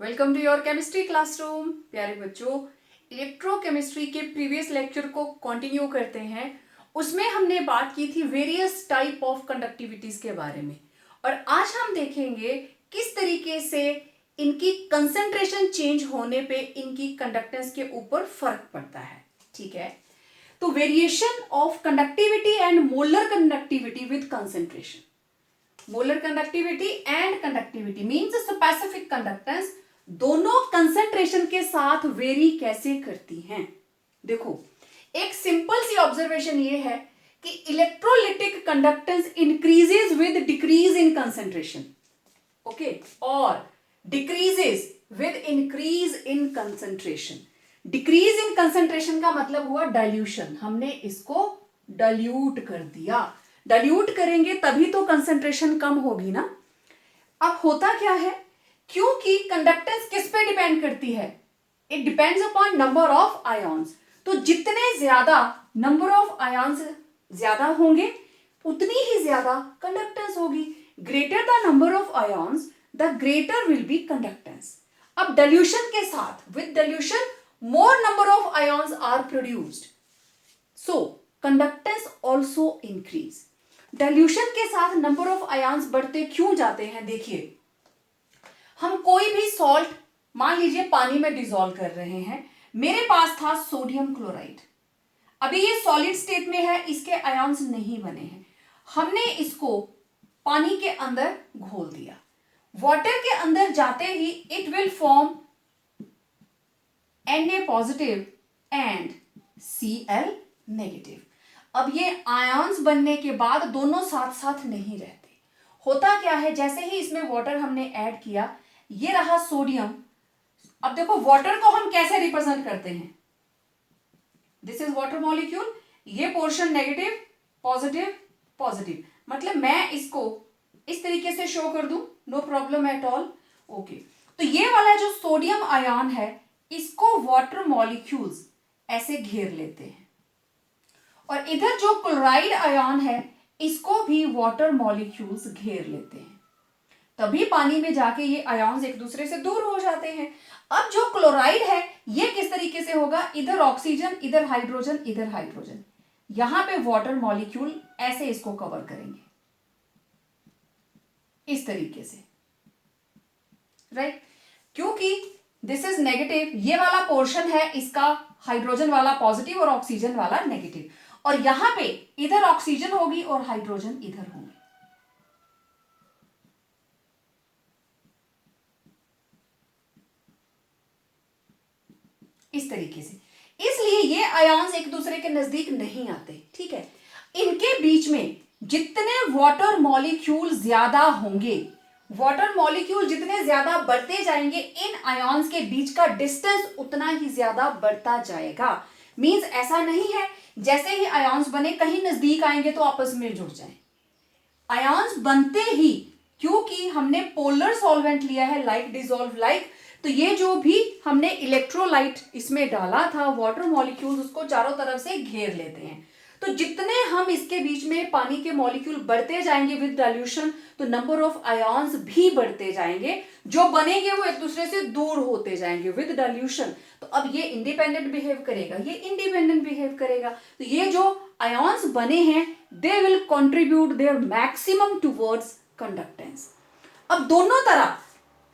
Welcome to your chemistry classroom. प्यारे बच्चों, electrochemistry के प्रीवियस लेक्चर को कंटिन्यू करते हैं। उसमें हमने बात की थी वेरियस टाइप ऑफ कंडक्टिविटीज के बारे में, और आज हम देखेंगे किस तरीके से इनकी कंसंट्रेशन चेंज होने पे इनकी कंडक्टेंस के ऊपर फर्क पड़ता है। ठीक है, तो variation of conductivity and molar conductivity with concentration. Molar conductivity and conductivity means specific conductance दोनों कंसंट्रेशन के साथ वेरी कैसे करती हैं। देखो, एक सिंपल सी ऑब्जर्वेशन ये है कि electrolytic conductance increases with decrease in concentration, okay, और decreases with increase in concentration. Decrease in concentration का मतलब हुआ डाइल्यूशन, हमने इसको डाइल्यूट कर दिया। डाइल्यूट करेंगे तभी तो कंसंट्रेशन कम होगी ना। अब होता क्या है, क्योंकि कंडक्टेंस किस पे डिपेंड करती है, it depends upon number of ions. तो जितने ज्यादा नंबर ऑफ आयॉन्स ज्यादा होंगे उतनी ही ज्यादा कंडक्टेंस होगी। Greater the number of ions the greater will be conductance. अब डाइल्यूशन के साथ, with dilution more number of ions are produced, so conductance also increase. Dilution के साथ नंबर ऑफ आयॉन्स बढ़ते क्यों जाते हैं? देखिए, हम कोई भी सॉल्ट मान लीजिए पानी में डिसॉल्व कर रहे हैं। मेरे पास था सोडियम क्लोराइड, अभी ये सॉलिड स्टेट में है, इसके आयॉन्स नहीं बने हैं। हमने इसको पानी के अंदर घोल दिया। वाटर के अंदर जाते ही it will form Na positive and Cl negative. अब ये आयॉन्स बनने के बाद दोनों साथ साथ नहीं रहते। होता क्या है, जैसे ही इसमें वाटर हमने ऐड किया, ये रहा सोडियम। अब देखो, वाटर को हम कैसे रिप्रेजेंट करते हैं, दिस इज वाटर मॉलिक्यूल, ये पोर्शन नेगेटिव पॉजिटिव पॉजिटिव, मतलब मैं इसको इस तरीके से शो कर दूं, no problem at all, okay. तो ये वाला जो सोडियम आयन है, इसको वाटर मॉलिक्यूल्स ऐसे घेर लेते हैं, और इधर जो क्लोराइड आयन है इसको भी वाटर मॉलिक्यूल्स घेर लेते हैं। तभी पानी में जाके ये आयन्स एक दूसरे से दूर हो जाते हैं। अब जो क्लोराइड है ये किस तरीके से होगा, इधर ऑक्सीजन, इधर हाइड्रोजन, इधर हाइड्रोजन, यहां पे वाटर मॉलिक्यूल ऐसे इसको कवर करेंगे इस तरीके से, राइट। क्योंकि दिस इज नेगेटिव, ये वाला पोर्शन है इसका हाइड्रोजन वाला पॉजिटिव और ऑक्सीजन वाला नेगेटिव, और यहां पे इधर ऑक्सीजन होगी और हाइड्रोजन इधर होंगे। इस तरीके से, इसलिए ये आयॉन्स एक दूसरे के नजदीक नहीं आते। ठीक है, इनके बीच में जितने वाटर मॉलिक्यूल ज्यादा होंगे, वाटर मॉलिक्यूल जितने ज्यादा बढ़ते जाएंगे, इन आयॉन्स के बीच का डिस्टेंस उतना ही ज्यादा बढ़ता जाएगा। मींस ऐसा नहीं है जैसे ही आयॉन्स बने कहीं नजदीक आएंगे तो आपस में जुड़ जाएं। आयॉन्स बनते ही, क्योंकि हमने पोलर सॉल्वेंट लिया है, लाइक डिसॉल्व लाइक, तो ये जो भी हमने इलेक्ट्रोलाइट इसमें डाला था, वाटर मॉलिक्यूल्स उसको चारों तरफ से घेर लेते हैं। तो जितने हम इसके बीच में पानी के मॉलिक्यूल बढ़ते जाएंगे विद डाइल्यूशन, तो नंबर ऑफ आयॉन्स भी बढ़ते जाएंगे, जो बनेंगे वो एक दूसरे से दूर होते जाएंगे विद डाइल्यूशन। तो अब ये इंडिपेंडेंट बिहेव करेगा, ये इंडिपेंडेंट बिहेव करेगा। तो ये जो आयॉन्स बने हैं, they will contribute their maximum towards conductance. अब दोनों तरह,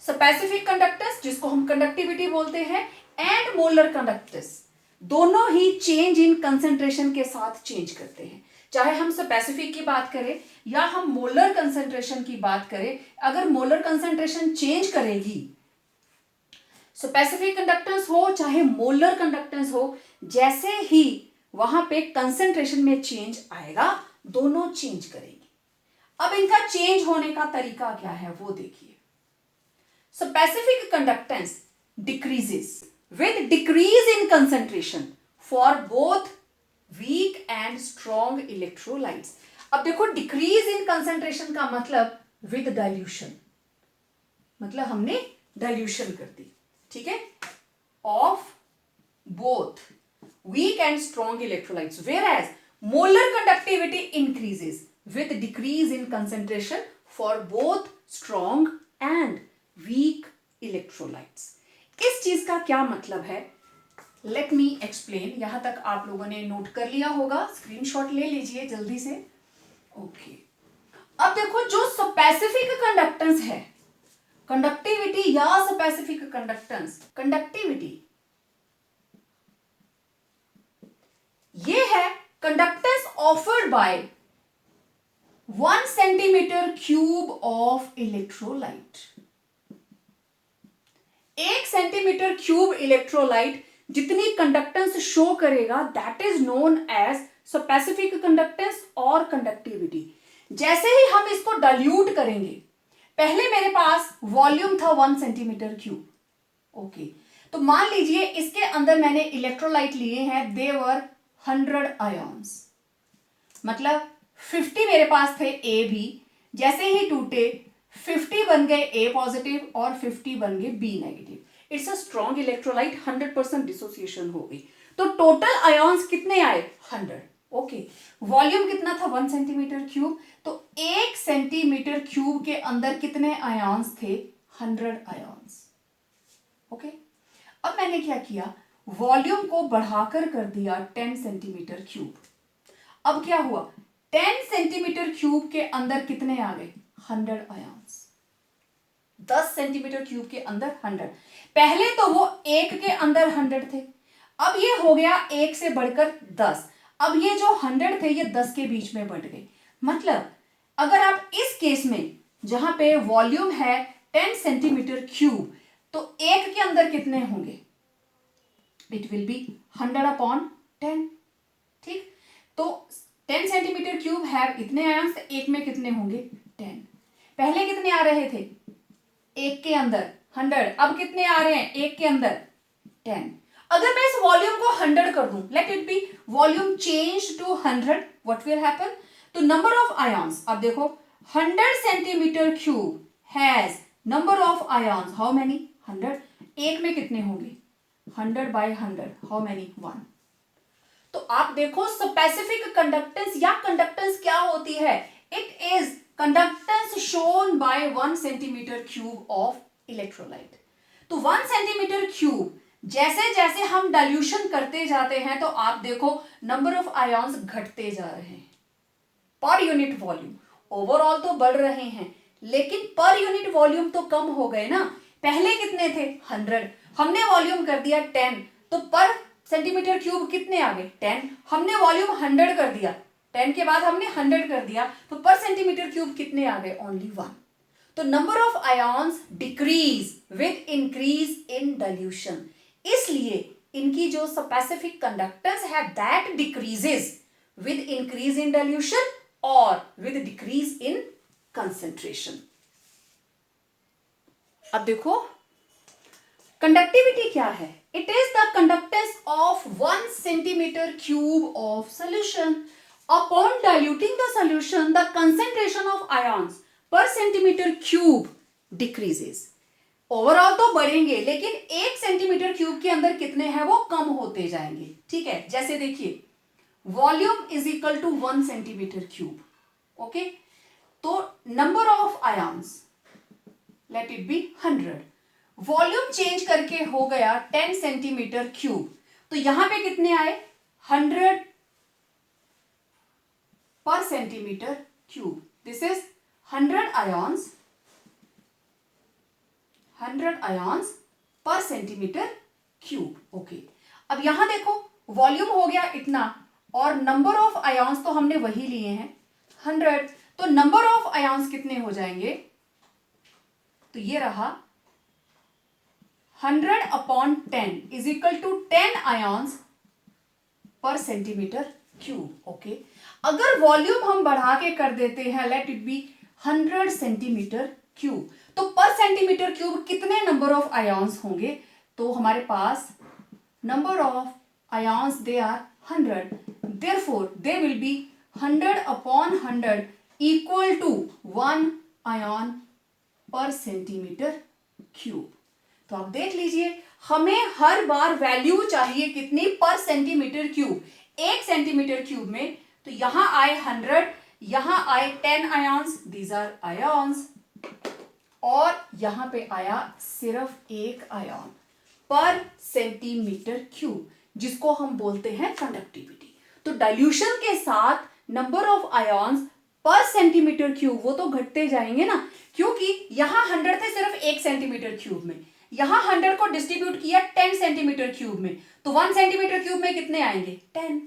स्पेसिफिक कंडक्टेंस जिसको हम कंडक्टिविटी बोलते हैं, एंड मोलर कंडक्टेंस, दोनों ही चेंज इन कंसंट्रेशन के साथ चेंज करते हैं। चाहे हम स्पेसिफिक की बात करें या हम मोलर कंसंट्रेशन की बात करें, अगर मोलर कंसंट्रेशन चेंज करेगी, स्पेसिफिक कंडक्टेंस हो चाहे मोलर कंडक्टेंस हो, जैसे ही वहां पे कंसंट्रेशन में चेंज आएगा, दोनों चेंज करेगी। अब इनका चेंज होने का तरीका क्या है वो देखिए। Specific conductance decreases with decrease in concentration for both weak and strong electrolytes. अब देखो, decrease in concentration का मतलब with dilution, मतलब हमने dilution कर दी, ठीक है, of both weak and strong electrolytes, whereas molar conductivity increases with decrease in concentration for both strong and weak electrolytes. इस चीज का क्या मतलब है, लेट मी एक्सप्लेन। यहां तक आप लोगों ने नोट कर लिया होगा, स्क्रीनशॉट ले लीजिए जल्दी से। ओके, अब देखो जो स्पेसिफिक कंडक्टेंस है, कंडक्टिविटी या स्पेसिफिक कंडक्टेंस, कंडक्टिविटी ये है conductance offered by 1 centimetre cube of electrolyte. 1 centimetre cube electrolyte जितनी कंडक्टेंस शो करेगा that is known as specific conductance और कंडक्टिविटी। जैसे ही हम इसको डाइल्यूट करेंगे, पहले मेरे पास वॉल्यूम था 1 सेंटीमीटर क्यूब, ओके, तो मान लीजिए इसके अंदर मैंने इलेक्ट्रोलाइट लिए हैं, दे वर 100 आयॉन्स, मतलब 50 मेरे पास थे ए बी, जैसे ही टूटे 50 बन गए ए पॉजिटिव और 50 बन गए B negative. It's a strong electrolyte, 100% dissociation हो गई। तो टोटल आयॉन्स कितने आए, 100, ओके। वॉल्यूम कितना था, 1 सेंटीमीटर क्यूब, तो 1 सेंटीमीटर क्यूब के अंदर कितने आयॉन्स थे, 100 आयॉन्स, ओके। अब मैंने क्या किया, वॉल्यूम को बढ़ाकर कर दिया 10 सेंटीमीटर क्यूब। अब क्या हुआ, 10 सेंटीमीटर क्यूब के अंदर कितने आ गए, 100 आयॉन्स। 10 सेंटीमीटर क्यूब के अंदर 100, पहले तो वो एक के अंदर 100 थे, अब ये हो गया एक से बढ़कर 10। अब ये जो 100 थे ये 10 के बीच में बढ़ गए। मतलब अगर आप इस केस में जहां पे वॉल्यूम है 10 सेंटीमीटर क्यूब, तो एक के अंदर कितने होंगे, इट विल बी 100/10, ठीक। तो 10 सेंटीमीटर क्यूब है इतने आयंस, एक में कितने होंगे, 10। पहले कितने आ रहे थे, एक के अंदर 100, अब कितने आ रहे हैं, एक के अंदर 10। अगर मैं इस वॉल्यूम को 100 कर दूं, let it be volume change to 100, what will happen, तो नंबर ऑफ आयॉन्स, अब देखो 100 centimetre cube has number of ions how many, 100, एक में कितने होंगे, 100/100, हाउ मेनी, 1। तो आप देखो स्पेसिफिक कंडक्टेंस या कंडक्टेंस क्या होती है, it is conductance shown by 1 centimetre cube of electrolyte. तो 1 सेंटीमीटर क्यूब जैसे जैसे हम डाइल्यूशन करते जाते हैं, तो आप देखो नंबर ऑफ आयॉन्स घटते जा रहे हैं पर यूनिट वॉल्यूम। ओवरऑल तो बढ़ रहे हैं, लेकिन पर यूनिट वॉल्यूम तो कम हो गए ना। पहले कितने थे, 100, हमने वॉल्यूम कर दिया 10, तो पर सेंटीमीटर क्यूब कितने आ गए, 10। हमने वॉल्यूम 100 कर दिया, 10 के बाद हमने 100 कर दिया, तो पर सेंटीमीटर क्यूब कितने आ गए, ओनली 1। तो number of ions decrease with increase in dilution, इसलिए इनकी जो स्पेसिफिक कंडक्टेंस है that decreases with increase in dilution और विद डिक्रीज इन कंसेंट्रेशन। अब देखो कंडक्टिविटी क्या है, it is the conductance of 1 centimetre cube of solution. Upon diluting the solution the concentration of ions per centimetre cube decreases. Overall तो बढ़ेंगे, लेकिन 1 centimetre cube के अंदर कितने हैं वो कम होते जाएंगे, ठीक है। जैसे देखिए volume is equal to 1 centimetre cube, okay, तो number of ions let it be 100, volume change करके हो गया 10 सेंटीमीटर क्यूब, तो यहां पे कितने आए, 100 पर centimetre cube, this is 100 ions, 100 ions per centimetre cube, okay. अब यहां देखो वॉल्यूम हो गया इतना और नंबर ऑफ आयॉन्स तो हमने वही लिए हैं 100, तो नंबर ऑफ आयॉन्स कितने हो जाएंगे, तो ये रहा 100/10 is equal to 10 ions per centimetre cube, okay. अगर वॉल्यूम हम बढ़ा के कर देते हैं, let it be 100 centimetre cube, तो पर सेंटीमीटर क्यूब कितने नंबर ऑफ आयॉन्स होंगे, तो हमारे पास number of ions they are 100, therefore they will be 100/100 equal to 1 ion per centimetre cube. तो आप देख लीजिए हमें हर बार वैल्यू चाहिए कितनी, पर सेंटीमीटर क्यूब। 1 सेंटीमीटर क्यूब में तो यहां आए 100, यहां आए 10 आयॉन्स, दीज आर आयॉन्स, और यहां पे आया सिर्फ एक आयन पर सेंटीमीटर क्यूब, जिसको हम बोलते हैं कंडक्टिविटी। तो डाइल्यूशन के साथ नंबर ऑफ आयन्स पर सेंटीमीटर क्यूब वो तो घटते जाएंगे ना, क्योंकि यहां 100 थे सिर्फ 1 सेंटीमीटर क्यूब में, यहां 100 को डिस्ट्रीब्यूट किया 10 सेंटीमीटर क्यूब में, तो 1 सेंटीमीटर क्यूब में कितने आएंगे 10।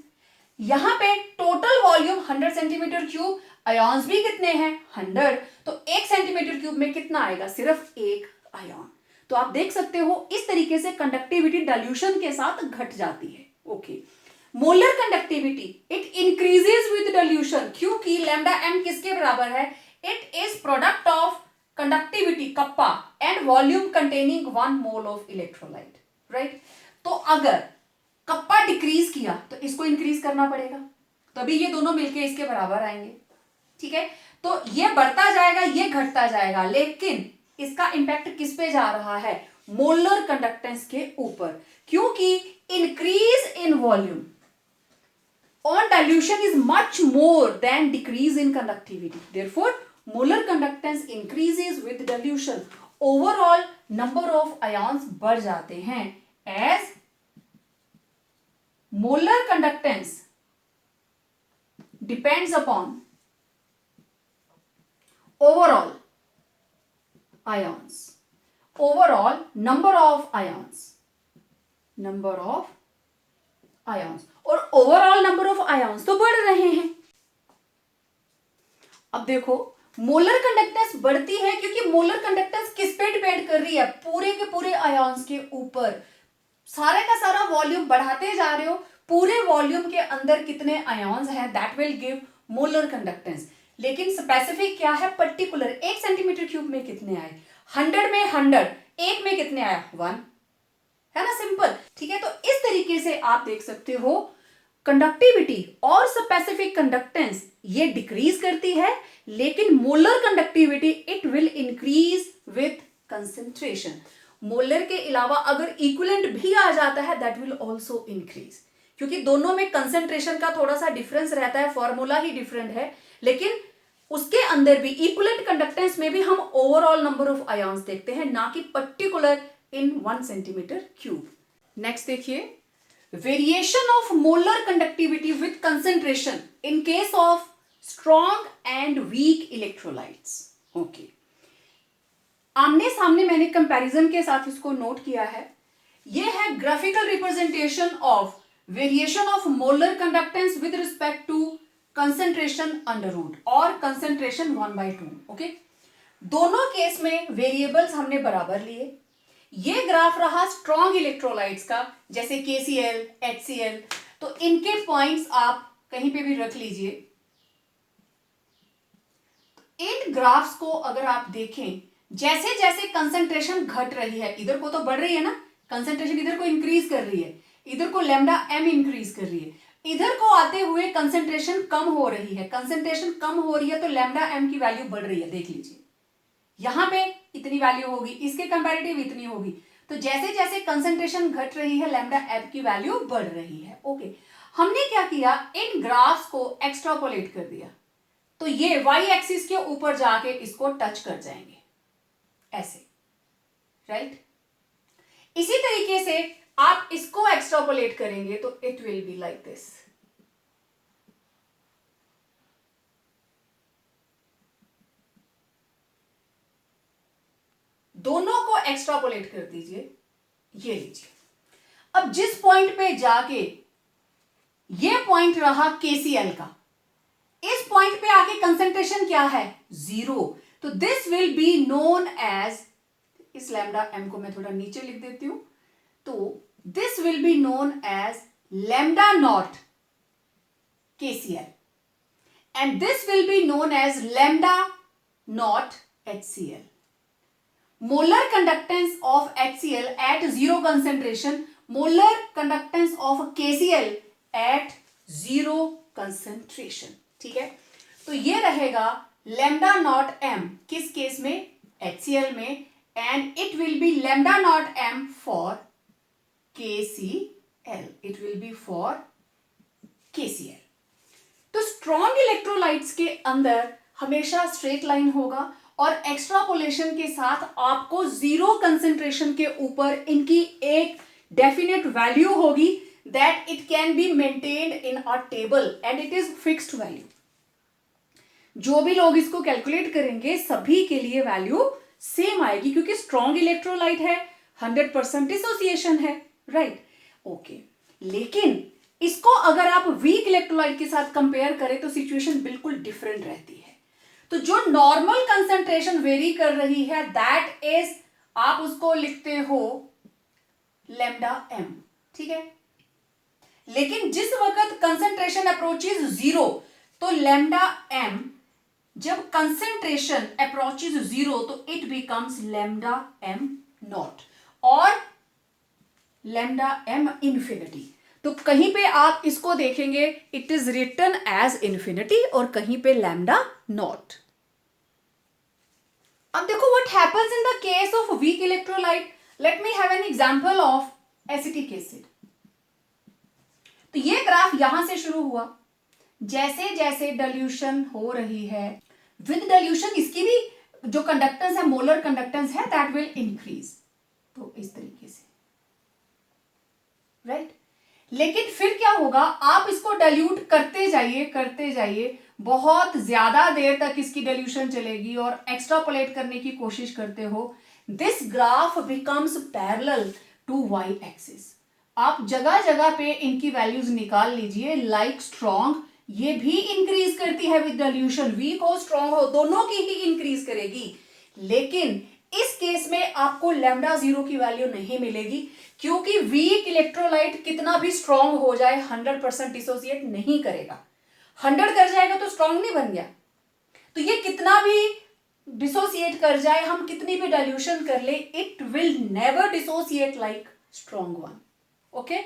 यहां पे total volume 100 centimetre cube, ions भी कितने हैं 100, तो 1 सेंटीमीटर क्यूब में कितना आएगा सिर्फ एक आयन। तो आप देख सकते हो इस तरीके से कंडक्टिविटी डाइल्यूशन के साथ घट जाती है। Okay, molar conductivity it increases with dilution, क्योंकि लैम्डा एम किसके बराबर है, it is product of conductivity kappa and volume containing 1 mole of electrolyte, right. तो अगर कप्पा डिक्रीज किया तो इसको इंक्रीज करना पड़ेगा, तभी ये दोनों मिलके इसके बराबर आएंगे, ठीक है। तो ये बढ़ता जाएगा, ये घटता जाएगा, लेकिन इसका इंपैक्ट किस पे जा रहा है, मोलर कंडक्टेंस के ऊपर, क्योंकि increase in volume on dilution is much more than decrease in conductivity. Therefore, molar conductance increases with dilution. Overall number of ions बढ़ जाते हैं as molar conductance depends upon overall ions, overall number of ions, और overall number of ions तो बढ़ रहे हैं। अब देखो मोलर कंडक्टेंस बढ़ती है क्योंकि मोलर कंडक्टेंस किस पे डिपेंड कर रही है, पूरे के पूरे आयन्स के ऊपर। सारे का सारा वॉल्यूम बढ़ाते जा रहे हो, पूरे वॉल्यूम के अंदर कितने आयन्स हैं that will give molar conductance. लेकिन स्पेसिफिक क्या है, पर्टिकुलर 1 सेंटीमीटर क्यूब में कितने आए, 100 में 100, 1 में कितने आया 1, है ना, सिंपल, ठीक है। तो इस तरीके से आप देख सकते हो कंडक्टिविटी और स्पेसिफिक कंडक्टेंस ये डिक्रीज करती है, लेकिन molar conductivity it will increase with concentration. Molar के अलावा अगर इक्विवेलेंट भी आ जाता है दैट विल आल्सो इंक्रीज, क्योंकि दोनों में कंसेंट्रेशन का थोड़ा सा डिफरेंस रहता है, फॉर्मूला ही डिफरेंट है, लेकिन उसके अंदर भी इक्विवेलेंट कंडक्टेंस में भी हम ओवरऑल नंबर ऑफ आयन्स देखते हैं, ना कि particular in 1 centimetre cube. Next देखिए, variation of molar conductivity with concentration in case of strong and weak electrolytes. Okay, आमने सामने मैंने कंपैरिजन के साथ इसको नोट किया है। यह है graphical representation of variation of molar conductance with respect to concentration under root और कंसेंट्रेशन 1/2। ओके, दोनों केस में वेरिएबल्स हमने बराबर लिए। ये ग्राफ रहा स्ट्रॉन्ग इलेक्ट्रोलाइट्स का, जैसे KCl, HCl, तो इनके पॉइंट्स आप कहीं पे भी रख लीजिए। इन ग्राफ्स को अगर आप देखें, जैसे जैसे कंसेंट्रेशन घट रही है, इधर को तो बढ़ रही है ना कंसेंट्रेशन, इधर को इंक्रीज कर रही है, इधर को लैम्डा एम इंक्रीज कर रही है, इधर को आते हुए कंसेंट्रेशन कम हो रही है, कंसेंट्रेशन कम हो रही है तो लैम्डा एम की वैल्यू बढ़ रही है। देख लीजिए यहां पे इतनी वैल्यू होगी, इसके कंपैरेटिव इतनी होगी, तो जैसे जैसे कंसेंट्रेशन घट रही है लैम्डा एम की वैल्यू बढ़ रही है। ओके, हमने क्या किया, इन ग्राफ्स को एक्सट्रापोलेट कर दिया, तो ये वाई एक्सिस के ऊपर जाके इसको टच कर जाएंगे ऐसे, राइट। इसी तरीके से आप इसको एक्सट्रापोलेट करेंगे तो it will be like this. दोनों को एक्सट्रापोलेट कर दीजिए, ये लीजिए। अब जिस पॉइंट पे जाके ये पॉइंट रहा KCl का, इस पॉइंट पे आके कंसेंट्रेशन क्या है 0, तो this will be known as, इस लैम्डा एम को मैं थोड़ा नीचे लिख देती हूं, तो this will be known as lambda naught KCl and this will be known as lambda naught HCl. Molar conductance of HCl at 0 concentration, molar conductance of KCl at 0 concentration, ठीक है। तो ये रहेगा lambda naught m किस case में, HCl में, and it will be lambda naught m for KCl, it will be for KCl। तो strong electrolytes के अंदर हमेशा स्ट्रेट लाइन होगा और एक्स्ट्रापोलेशन के साथ आपको जीरो कंसेंट्रेशन के ऊपर इनकी एक डेफिनेट वैल्यू होगी that it can be maintained in a table and it is fixed value. जो भी लोग इसको कैलकुलेट करेंगे सभी के लिए वैल्यू सेम आएगी क्योंकि स्ट्रॉन्ग इलेक्ट्रोलाइट है, 100% डिसोसिएशन है, राइट? ओके, लेकिन इसको अगर आप वीक इलेक्ट्रोलाइट के साथ कंपेयर करें तो सिचुएशन बिल्कुल डिफरेंट रहती है। तो जो नॉर्मल कंसंट्रेशन वेरी कर रही है दैट इज, आप उसको लिखते हो लैम्डा एम, ठीक है? लेकिन जिस वक्त कंसंट्रेशन अप्रोचेज जीरो तो लैम्डा एम, जब कंसंट्रेशन अप्रोचेज जीरो तो it becomes lambda M naught और लैम्डा एम इंफिनिटी। तो कहीं पे आप इसको देखेंगे it is written as infinity और कहीं पे लैम्डा नॉट। अब देखो what happens in the case of weak electrolyte. Let me have an example of acetic acid. तो ये ग्राफ यहां से शुरू हुआ, जैसे जैसे डाइल्यूशन हो रही है, विद डाइल्यूशन इसकी भी जो कंडक्टेंस है, मोलर कंडक्टेंस है, दैट विल इंक्रीज। तो इस तरीके से, राइट? लेकिन फिर क्या होगा, आप इसको डाइल्यूट करते जाइए, बहुत ज्यादा देर तक इसकी डाइल्यूशन चलेगी और एक्स्ट्रापोलेट करने की कोशिश करते हो, this graph becomes parallel to Y axis. आप जगह जगह पे इनकी वैल्यूज निकाल लीजिए। लाइक स्ट्रॉन्ग, ये भी इंक्रीज करती है विद डाइल्यूशन, वीक हो स्ट्रॉन्ग हो दोनों की ही इंक्रीज करेगी, लेकिन इस केस में आपको लैम्डा जीरो की वैल्यू नहीं मिलेगी क्योंकि वीक इलेक्ट्रोलाइट कितना भी स्ट्रॉन्ग हो जाए 100% डिसोसिएट नहीं करेगा। 100 कर जाएगा तो स्ट्रॉन्ग नहीं बन गया। तो ये कितना भी डिसोसिएट कर जाए, हम कितनी भी डाइल्यूशन कर ले, it will never dissociate like strong one. Okay,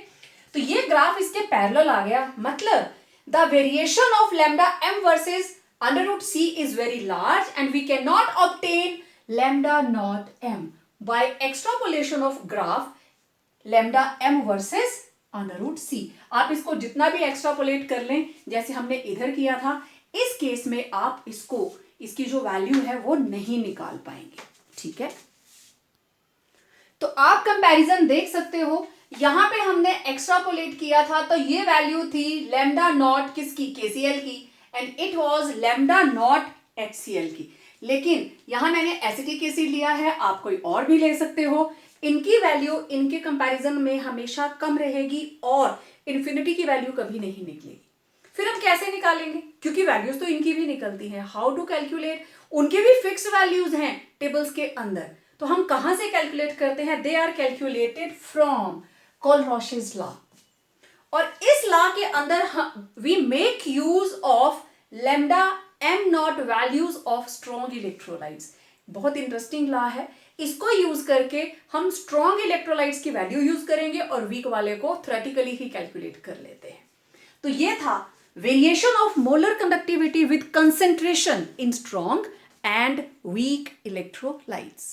तो ये ग्राफ इसके पैरेलल आ गया। मतलब the variation of lambda M versus under root C is very large and we can not obtain lambda not M by extrapolation of graph lambda M versus under root C. आप इसको जितना भी extrapolate कर लें, जैसे हमने इधर किया था, इस केस में आप इसको, इसकी जो वैल्यू है वो नहीं निकाल पाएंगे, ठीक है? तो आप कंपैरिजन देख सकते हो, यहां पे हमने एक्सट्रापोलेट किया था तो ये वैल्यू थी लैम्डा नॉट किसकी, केसीएल की, and it was lambda naught HCL की। लेकिन यहां मैंने एसिटिक एसिड लिया है, आप कोई और भी ले सकते हो। इनकी वैल्यू इनके कंपैरिजन में हमेशा कम रहेगी और इन्फिनिटी की वैल्यू कभी नहीं निकलेगी। फिर हम कैसे निकालेंगे, क्योंकि वैल्यूज तो इनकी भी निकलती हैं। हाउ टू कैलकुलेट, उनकी भी फिक्स वैल्यूज हैं टेबल्स के अंदर। तो हम कहां से कैलकुलेट करते हैं, they are calculated from Kohlrausch's law. और इस लॉ के अंदर we make use of lambda M nought values of strong electrolytes. बहुत इंटरेस्टिंग लॉ है, इसको यूज करके हम स्ट्रॉन्ग इलेक्ट्रोलाइट्स की वैल्यू यूज करेंगे और वीक वाले को थ्योरेटिकली ही कैलकुलेट कर लेते हैं। तो ये था variation of molar conductivity with concentration in strong and weak electrolytes.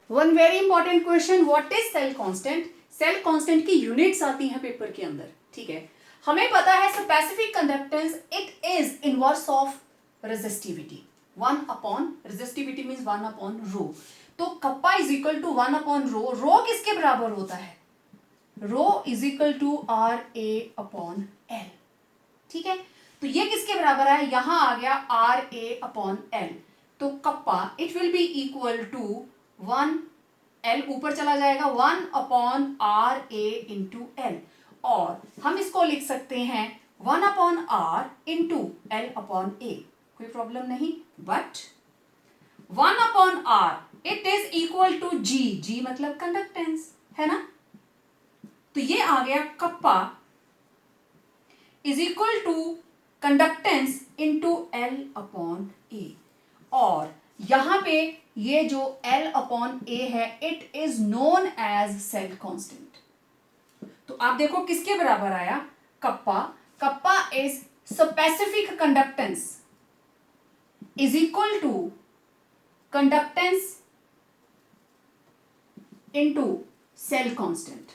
One very important question, what is cell constant? Cell constant की यूनिट्स आती हैं पेपर के अंदर, ठीक है? हमें पता है specific conductance it is inverse of resistivity, 1 upon resistivity means 1 upon rho. तो kappa is equal to 1 upon rho. Rho किसके बराबर होता है, rho is equal to R A upon L, ठीक है? तो ये किसके बराबर है, यहां आ गया आर ए अपॉन एल। तो kappa it will be equal to 1, L ऊपर चला जाएगा, 1 upon R A into L, और हम इसको लिख सकते हैं 1 upon R into L upon A. कोई प्रॉब्लम नहीं, but 1 upon R it is equal to G, G मतलब कंडक्टेंस है ना? तो ये आ गया kappa is equal to conductance into L upon A, और यहां पे ये जो L अपॉन ए है it is known as cell constant. तो आप देखो किसके बराबर आया, kappa, kappa is specific conductance is equal to conductance into cell constant,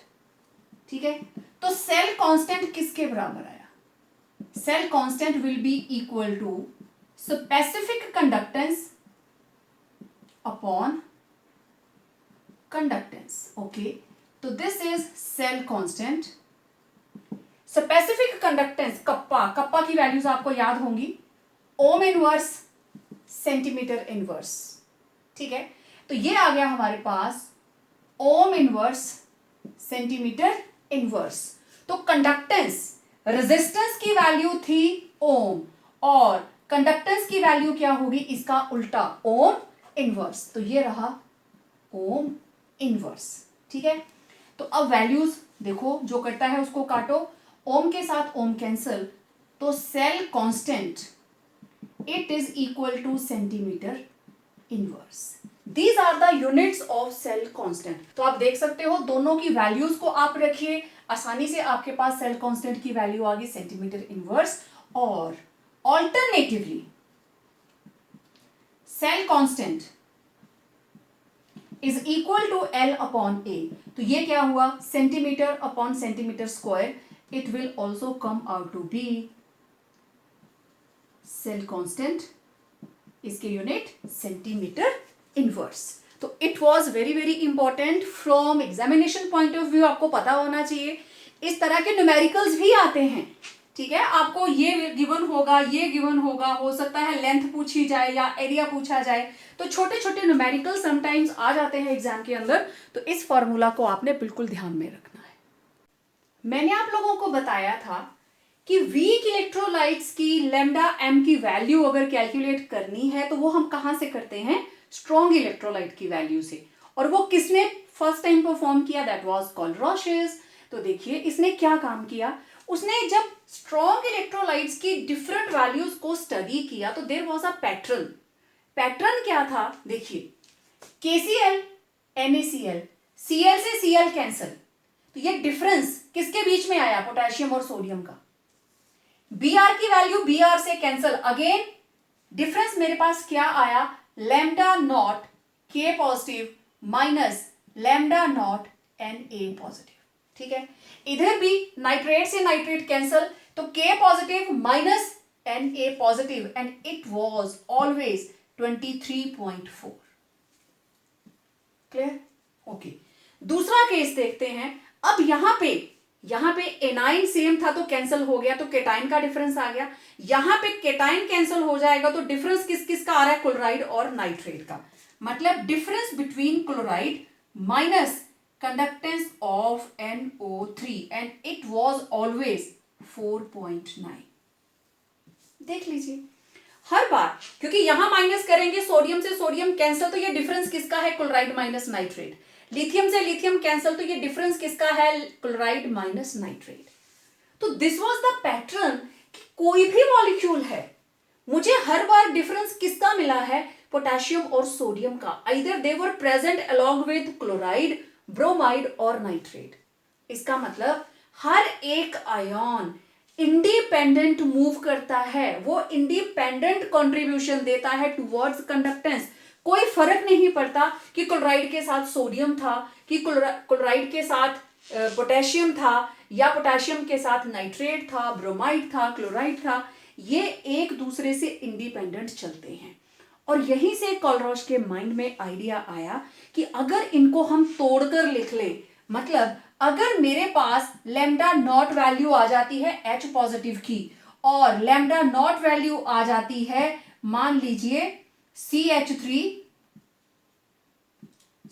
ठीक है? तो सेल कांस्टेंट किसके बराबर आया, cell constant will be equal to specific conductance upon conductance. Okay, तो this is cell constant. Specific conductance kappa, kappa की values आपको याद होंगी, ओम इनवर्स, सेंटीमीटर इनवर्स. ठीक है, तो ये आ गया हमारे पास ओम इनवर्स, सेंटीमीटर इनवर्स. तो कंडक्टेंस, रेजिस्टेंस की वैल्यू थी ओम और कंडक्टेंस की वैल्यू क्या होगी, इसका उल्टा ओम इनवर्स. तो ये रहा ओम इनवर्स. ठीक है, तो अब वैल्यूज देखो, जो करता है उसको काटो, ओम के साथ ओम कैंसल, तो cell constant it is equal to centimetre inverse. These are the units of cell constant. तो आप देख सकते हो दोनों की वैल्यूज को आप रखिए, आसानी से आपके पास सेल कांस्टेंट की वैल्यू आ गई सेंटीमीटर इनवर्स. और alternatively cell constant is equal to L upon A. तो ये क्या हुआ, centimetre upon centimetre square. It will also come out to be cell constant, इसके यूनिट सेंटीमीटर इनवर्स. तो it was very very important from examination point of view. आपको पता होना चाहिए. इस तरह के न्यूमेरिकल्स भी आते हैं. ठीक है, आपको ये गिवन होगा, ये गिवन होगा, हो सकता है लेंथ पूछी जाए या एरिया पूछा जाए, तो छोटे छोटे न्यूमेरिकल समटाइम्स आ जाते हैं एग्जाम के अंदर. तो इस फॉर्मूला को आपने बिल्कुल ध्यान में रखना है. मैंने आप लोगों को बताया था कि वीक इलेक्ट्रोलाइट्स की लैम्डा एम की वैल्यू अगर कैलकुलेट करनी है तो वो हम कहां से करते हैं, स्ट्रॉन्ग इलेक्ट्रोलाइट की वैल्यू से. और वो किसने फर्स्ट टाइम परफॉर्म किया, दैट वाज कोलरॉशेस. तो देखिए इसने क्या काम किया, उसने जब स्ट्रॉन्ग इलेक्ट्रोलाइट्स की डिफरेंट वैल्यूज को स्टडी किया तो there was a pattern. Pattern क्या था, देखिए KCl NaCl, Cl से Cl कैंसल, तो ये डिफरेंस किसके बीच में आया, पोटेशियम और सोडियम का. Br की वैल्यू Br से कैंसल, अगेन डिफरेंस मेरे पास क्या आया, lambda naught K positive minus lambda not Na positive. ठीक है, इधर भी नाइट्रेट से नाइट्रेट कैंसल, तो K positive minus Na positive and it was always 23.4. Clear. Okay, दूसरा केस देखते हैं. अब यहां पे एनाइन सेम था तो कैंसिल हो गया, तो केटाइन का डिफरेंस आ गया. यहां पे केटाइन कैंसिल हो जाएगा तो डिफरेंस किस किस का आ रहा है, क्लोराइड और नाइट्रेट का. मतलब difference between chloride minus conductance of NO3 and it was always 4.9. देख लीजिए हर बार, क्योंकि यहां माइनस करेंगे सोडियम से सोडियम कैंसिल, तो ये डिफरेंस किसका है, क्लोराइड माइनस नाइट्रेट. लिथियम से लिथियम कैंसिल, तो ये डिफरेंस किसका है, क्लोराइड माइनस नाइट्रेट. तो दिस वाज द पैटर्न कि कोई भी मॉलिक्यूल है, मुझे हर बार डिफरेंस किसका मिला है, पोटेशियम और सोडियम का. Either they were present along with chloride, bromide और नाइट्रेट. इसका मतलब हर एक आयन इंडिपेंडेंट मूव करता है, वो इंडिपेंडेंट कंट्रीब्यूशन देता है टुवर्ड्स कंडक्टेंस. कोई फर्क नहीं पड़ता कि क्लोराइड के साथ सोडियम था, कि क्लोराइड के साथ पोटेशियम था, या पोटेशियम के साथ नाइट्रेट था, ब्रोमाइड था, क्लोराइड था. ये एक दूसरे से इंडिपेंडेंट चलते हैं. और यहीं से कोलरॉश के माइंड में आइडिया आया कि अगर इनको हम तोड़कर लिख ले, मतलब अगर मेरे पास लैम्डा नॉट वैल्यू आ जाती है H पॉजिटिव की और लैम्डा नॉट वैल्यू आ जाती है मान लीजिए CH3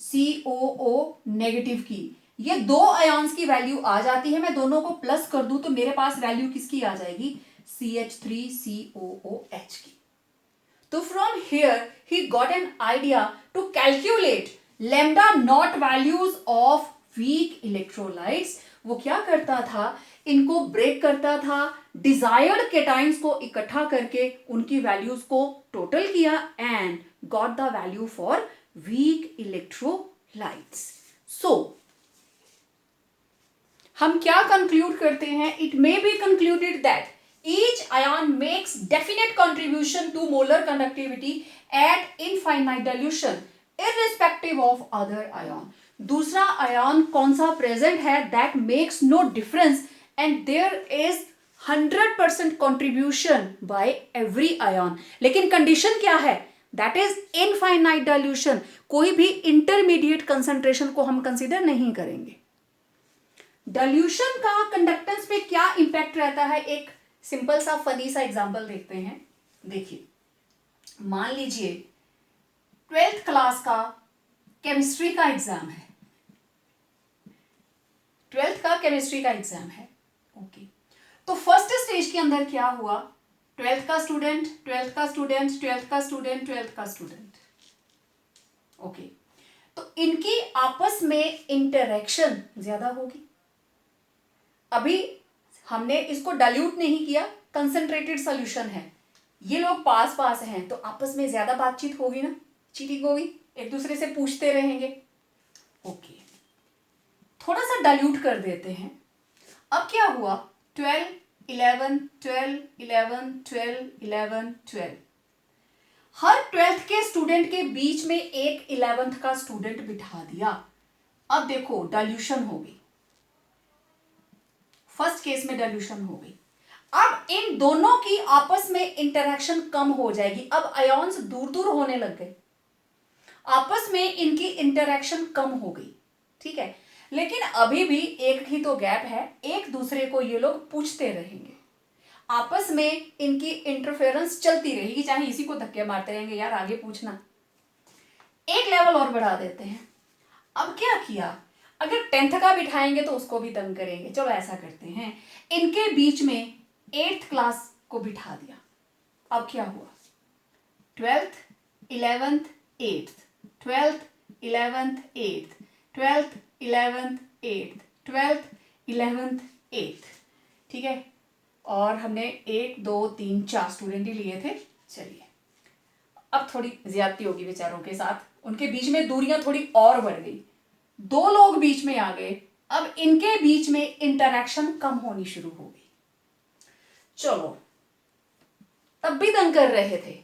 COO नेगेटिव की, ये दो आयन्स की वैल्यू आ जाती है, मैं दोनों को प्लस कर दूं तो मेरे पास वैल्यू किसकी आ जाएगी, CH3COOH की. तो from here he got an idea to calculate lambda naught values of weak electrolytes. वो क्या करता था, इनको ब्रेक करता था, डिजायर्ड केटाइंस को इकट्ठा करके उनकी वैल्यूज को टोटल किया and got the value for weak electrolytes. So हम क्या कंक्लूड करते हैं, it may be concluded that each ion makes definite contribution to molar conductivity at infinite dilution irrespective of other ion. दूसरा ion कौन सा present है, that makes no difference and there is 100% contribution by every ion. लेकिन condition क्या है, that is infinite dilution. कोई भी intermediate concentration को हम कंसीडर नहीं करेंगे। डाइल्यूशन का कंडक्टेंस पे क्या इंपैक्ट रहता है, एक सिंपल सा फनी सा एग्जांपल देखते हैं। देखिए, मान लीजिए 12th क्लास का केमिस्ट्री का एग्जाम है, 12th का केमिस्ट्री का एग्जाम है। ओके, तो फर्स्ट स्टेज के अंदर क्या हुआ, 12th का स्टूडेंट, 12th का स्टूडेंट, 12th का स्टूडेंट, 12th का स्टूडेंट। ओके, तो इनकी आपस में इंटरेक्शन ज्यादा होगी। अभी हमने इसको डाइल्यूट नहीं किया, कंसंट्रेटेड सॉल्यूशन है, ये लोग पास पास हैं, तो आपस में ज्यादा बातचीत होगी ना, चीटिंग होगी, एक दूसरे से पूछते रहेंगे। ओके, थोड़ा सा डाइल्यूट कर देते हैं। अब क्या हुआ, 12, 11, 12, 11, 12, 11, 12, हर 12th के स्टूडेंट के बीच में एक 11th का स्टूडेंट बिठा दिया। अब देखो डाइल्यूशन हो गई, फर्स्ट केस में डाइल्यूशन हो गई। अब इन दोनों की आपस में इंटरेक्शन कम हो जाएगी। अब आयॉन्स दूर दूर होने लग गए, आपस में इनकी इंटरेक्शन कम हो गई, ठीक है। लेकिन अभी भी एक ही तो गैप है, एक दूसरे को ये लोग पूछते रहेंगे, आपस में इनकी इंटरफेरेंस चलती रहेगी, चाहे इसी को धक्के मारते रहेंगे, यार आगे पूछना। एक लेवल और बढ़ा देते हैं। अब क्या किया, अगर 10th का बिठाएंगे तो उसको भी तंग करेंगे, चलो ऐसा करते हैं, इनके बीच में 8th क्लास को बिठा दिया। अब क्या हुआ, 12th, 11th, 8th, 12th, 11th, 8th, 12th, 11th, 8th, 12th, 11th, 8th, ठीक है। और हमने 1, 2, 3, 4 स्टूडेंट ही लिए थे। चलिए, अब थोड़ी ज्यादती होगी बेचारों के साथ, उनके बीच में दूरियां थोड़ी और बढ़ गई, 2 लोग बीच में आ गए। अब इनके बीच में इंटरेक्शन कम होनी शुरू हो गई। चलो, तब भी तंग कर रहे थे,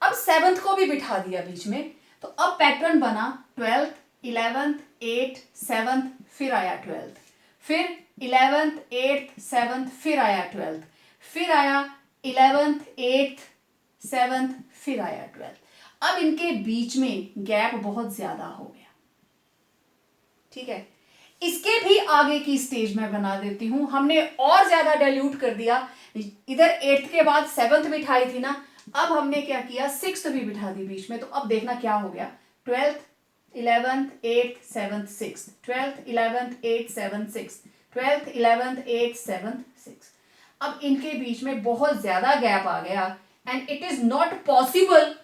अब 7th को भी बिठा दिया बीच में, तो अब पैटर्न बना 12th, 11th, 8th, 7th, फिर आया 12th, फिर 11th, 8th, 7th, फिर आया 12th, फिर आया 11th, 8th, 7th, फिर आया 12th। अब इनके बीच में गैप बहुत ज्यादा हो गया, ठीक है। इसके भी आगे की स्टेज में बना देती हूं, हमने और ज्यादा डाइल्यूट कर दिया, इधर 8th के बाद 7th बिठाई थी ना, अब हमने क्या किया, 6th भी बिठा दी बीच में। तो अब देखना क्या हो गया, 12th, 11th, 8th, 7th, 6th, 12th, 11th, 8th, 7th, 6th, 12th, 11th, 8th, 7th, 6th। अब इनके बीच में बहुत ज्यादा गैप आ गया, and it is not possible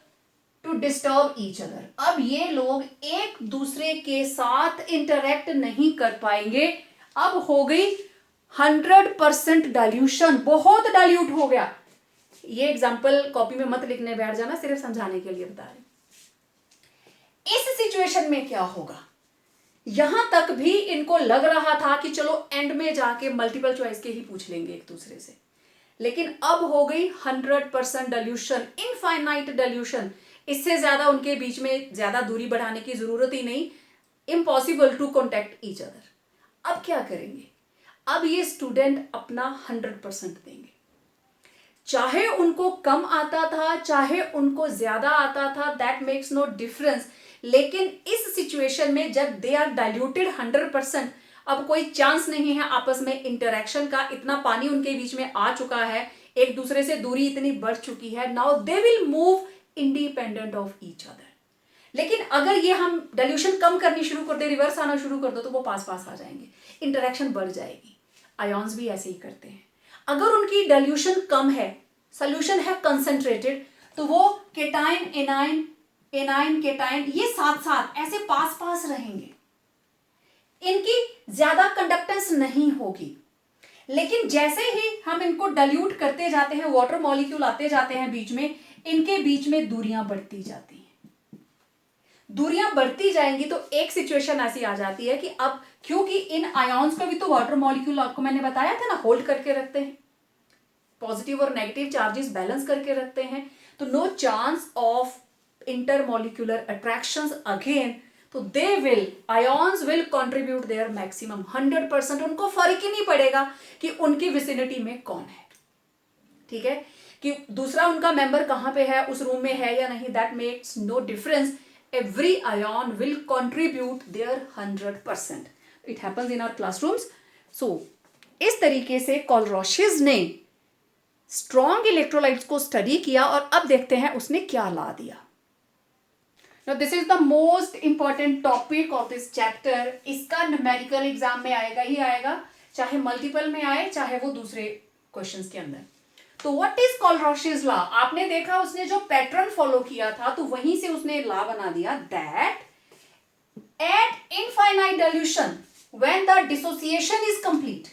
to disturb each other. अब ये लोग एक दूसरे के साथ इंटरेक्ट नहीं कर पाएंगे। अब हो गई 100% डाइल्यूशन, बहुत डाइल्यूट हो गया। ये एग्जाम्पल कॉपी में मत लिखने बैठ जाना, सिर्फ समझाने के लिए बता रहे। इस सिचुएशन में क्या होगा, यहां तक भी इनको लग रहा था कि चलो एंड में जाके मल्टीपल चॉइस के ही पूछ लेंगे एक दूसरे से, लेकिन अब हो गई 100% डाइल्यूशन, इनफाइनाइट डाइल्यूशन। इससे ज्यादा उनके बीच में ज्यादा दूरी बढ़ाने की जरूरत ही नहीं, impossible to contact each other. अब क्या करेंगे, अब ये स्टूडेंट अपना 100% देंगे, चाहे उनको कम आता था चाहे उनको ज्यादा आता था, दैट मेक्स नो डिफरेंस। लेकिन इस सिचुएशन में जब दे आर डाइल्यूटेड 100%, अब कोई चांस नहीं है आपस में इंटरेक्शन का, इतना पानी उनके बीच में आ चुका है, एक दूसरे से दूरी इतनी बढ़ चुकी है, now they will move independent of each other. लेकिन अगर ये हम डाइल्यूशन कम करनी शुरू कर दे, रिवर्स आना शुरू कर दो, तो वो पास पास आ जाएंगे, इंटरेक्शन बढ़ जाएगी। आयॉन्स भी ऐसे ही करते हैं, अगर उनकी डाइल्यूशन कम है, सोल्यूशन है कंसंट्रेटेड, तो वो केटाइन एनाइन, एनाइन केटाइन, ये साथ साथ ऐसे पास पास रहेंगे, इनकी ज्यादा कंडक्टेंस नहीं होगी। लेकिन जैसे ही हम इनको डाइल्यूट करते जाते हैं, वाटर मॉलिक्यूल आते जाते हैं बीच में, इनके बीच में दूरियां बढ़ती जाती हैं। दूरियां बढ़ती जाएंगी तो एक सिचुएशन ऐसी आ जाती है कि अब क्योंकि इन आयॉन्स को भी तो वाटर मॉलिक्यूल, आपको मैंने बताया था ना, होल्ड करके रखते हैं, पॉजिटिव और नेगेटिव चार्जेस बैलेंस करके रखते हैं, तो no chance of intermolecular attractions again, तो they will, ions will contribute their maximum 100%। उनको फर्क ही नहीं पड़ेगा कि उनकी विसिनिटी में कौन है। ठीक है, कि दूसरा उनका मेंबर कहां पे है, उस रूम में है या नहीं, that makes no difference, every ion will contribute their 100%. It happens in our classrooms. So इस तरीके से कोलरोशिस ने स्ट्रॉन्ग इलेक्ट्रोलाइट्स को स्टडी किया और अब देखते हैं उसने क्या ला दिया. Now this is the most important topic of this chapter. इसका न्यूमेरिकल एग्जाम में आएगा ही आएगा, चाहे मल्टीपल में आए चाहे वो दूसरे क्वेश्चंस के अंदर. तो व्हाट इज कोलरोशिस लॉ? आपने देखा उसने जो पैटर्न फॉलो किया था तो वहीं से उसने लॉ बना दिया that at infinite dilution when the dissociation is complete,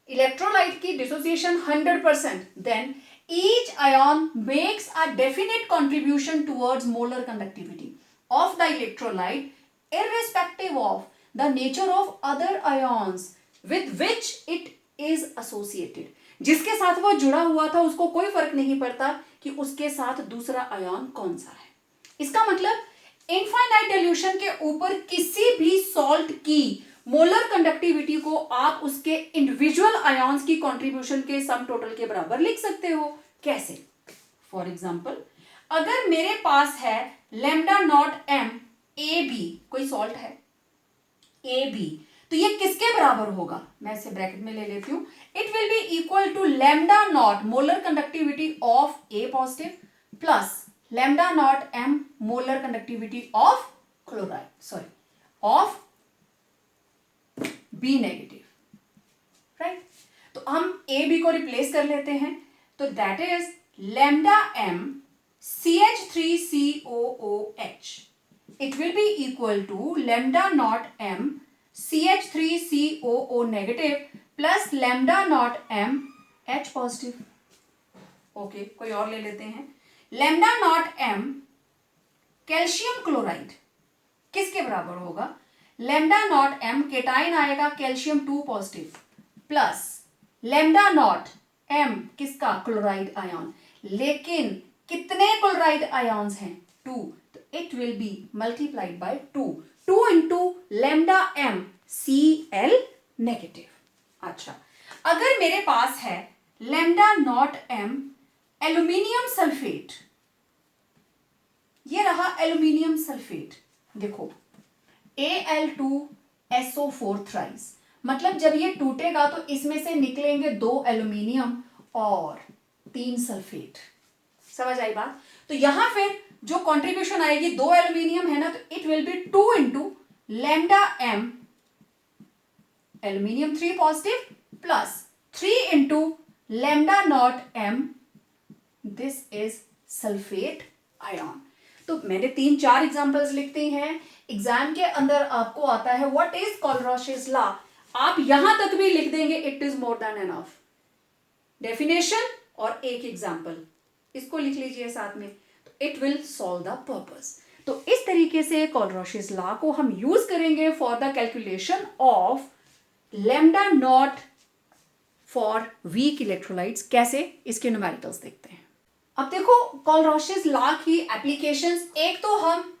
electrolyte की dissociation 100%, then each ion makes a definite contribution towards molar conductivity of the electrolyte irrespective of the nature of other ions with which it is associated. जिसके साथ वो जुड़ा हुआ था उसको कोई फर्क नहीं पड़ता कि उसके साथ दूसरा आयन कौन सा है. इसका मतलब इनफाइनाइट डाइल्यूशन के ऊपर किसी भी सॉल्ट की मोलर कंडक्टिविटी को आप उसके इंडिविजुअल आयन्स की कंट्रीब्यूशन के सम टोटल के बराबर लिख सकते हो. कैसे? फॉर एग्जाम्पल अगर मेरे पास है lambda not M A B, कोई सॉल्ट है ए बी, तो ये किसके बराबर होगा? मैं इसे ब्रैकेट में ले लेती हूं. It will be equal to lambda naught molar conductivity of A positive plus lambda not M molar conductivity of chloride, sorry of B negative, right. तो हम ए बी को रिप्लेस कर लेते हैं. तो that is lambda M CH3COOH. It will be equal to lambda not M CH3COO negative plus lambda not M H positive. Okay, कोई और ले लेते हैं. Lambda not M calcium chloride किसके बराबर होगा? लैम्डा नॉट एम केटाइन आएगा calcium 2 positive plus lambda not M किसका? Chloride ion. लेकिन कितने क्लोराइड आयन्स हैं? 2. तो it will be multiplied by 2 into lambda M Cl negative. अच्छा, अगर मेरे पास है lambda not M aluminium sulphate, ये रहा एल्यूमिनियम सल्फेट, देखो Al2SO4 थ्राइस, मतलब जब ये टूटेगा तो इसमें से निकलेंगे 2 एल्यूमिनियम और 3 सल्फेट. समझ आई बात? तो यहां फिर जो कंट्रीब्यूशन आएगी 2 एल्यूमिनियम है ना, तो it will be 2 into lambda M aluminium 3 positive plus 3 into lambda not M, this is sulphate ion. तो मैंने 3-4 एग्जांपल्स लिखते हैं. एग्जाम के अंदर आपको आता है व्हाट इज कोलरोशिस लॉ, आप यहां तक भी लिख देंगे, it is more than enough. Definition और एक एग्जांपल, इसको लिख लीजिए साथ में, तो it will solve the purpose. तो इस तरीके से कोलरोशिस लॉ को हम यूज करेंगे for the calculation of lambda not for weak electrolytes. कैसे? इसके न्यूमेरिकल्स देखते हैं. अब देखो कोलरोशिस लॉ की एप्लीकेशंस, एक तो हम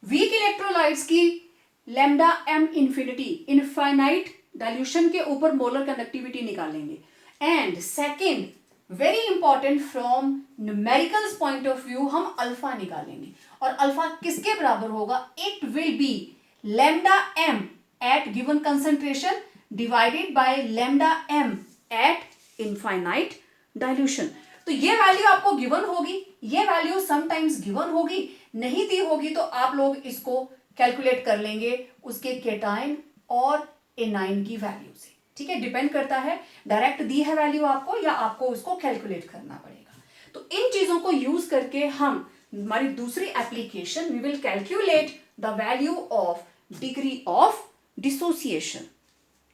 वीक इलेक्ट्रोलाइट्स की lambda M infinity infinite dilution के ऊपर मोलर कंडक्टिविटी निकालेंगे. And second very important from numericals point of view, हम अल्फा निकालेंगे. और अल्फा किसके बराबर होगा? It will be lambda M at given concentration divided by lambda M at infinite dilution. तो ये वैल्यू आपको गिवन होगी, ये वैल्यू समटाइम्स गिवन होगी, नहीं दी होगी तो आप लोग इसको कैलकुलेट कर लेंगे उसके केटाइन और एनाइन की वैल्यू से. ठीक है, डिपेंड करता है डायरेक्ट दी है वैल्यू आपको या आपको उसको कैलकुलेट करना पड़ेगा. तो इन चीजों को यूज करके हम हमारी दूसरी application, we will calculate the value of degree of dissociation.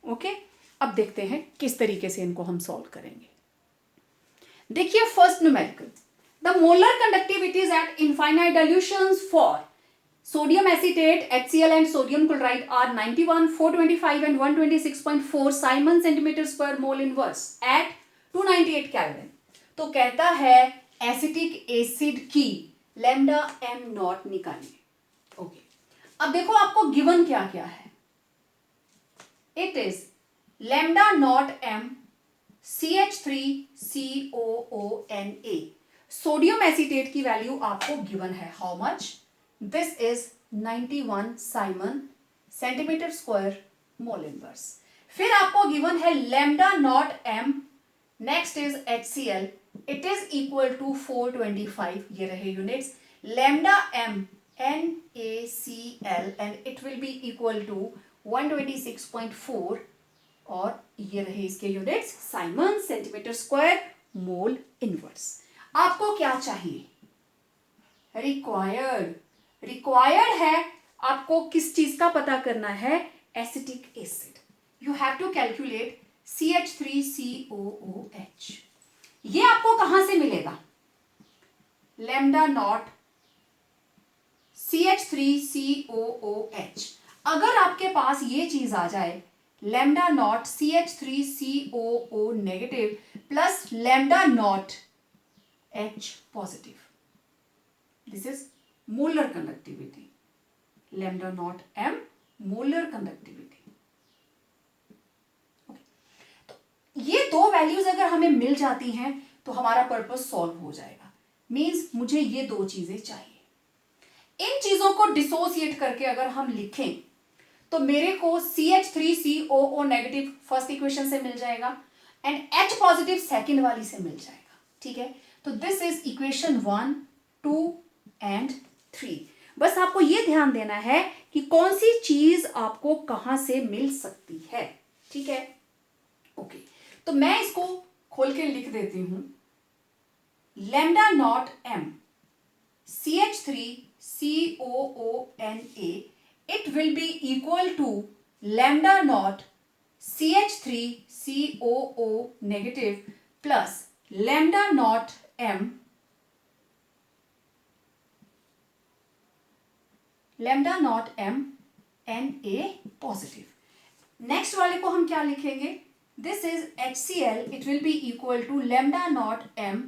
Okay, अब देखते हैं किस तरीके से इनको हम सॉल्व करेंगे. देखिए first numerical, the molar conductivities eight infinite dilutions for sodium acetate, HCl and sodium chloride are 91, 425 and 126.4 Simon centimeters per mole inverse at 298 Kelvin. तो कहता है एसिटिक एसिड की लैम्डा एम नॉट निकालिए. ओके, अब देखो आपको गिवन क्या क्या है. It is lambda not M CH3COONA। Sodium acetate की वैल्यू आपको गिवन है, how much? This is 91 siemens centimetre square mole inverse. फिर आपको गिवन है lambda naught m, next is HCl, it is equal to 425, ये रहे units, lambda m NaCl and it will be equal to 126.4 और ये रहे इसके units Simon centimetre square mole inverse. आपको क्या चाहिए? रिक्वायर्ड है आपको किस चीज का पता करना है? Acetic acid. You have to calculate CH3COOH। ये आपको कहां से मिलेगा? Lambda naught CH3COOH। अगर आपके पास ये चीज आ जाए lambda naught CH3COO negative plus lambda naught H positive, this is molar conductivity, lambda naught M molar conductivity. तो ये दो वैल्यूज अगर हमें मिल जाती हैं तो हमारा पर्पस सॉल्व हो जाएगा। मींस मुझे ये दो चीजें चाहिए। इन चीजों को डिसोसिएट करके अगर हम लिखें तो मेरे को CH3COO नेगेटिव फर्स्ट इक्वेशन से मिल जाएगा एंड H पॉजिटिव सेकंड वाली से मिल जाएगा। ठीक है, तो दिस इज इक्वेशन 1, 2 एंड 3। बस आपको ये ध्यान देना है कि कौन सी चीज आपको कहां से मिल सकती है। ठीक है, ओके, तो मैं इसको खोल के लिख देती हूं। Lambda naught m CH3COONA, it will be equal to lambda naught CH3COO negative plus lambda naught m Na positive। Next वाले को हम क्या लिखेंगे? This is HCl, it will be equal to lambda naught m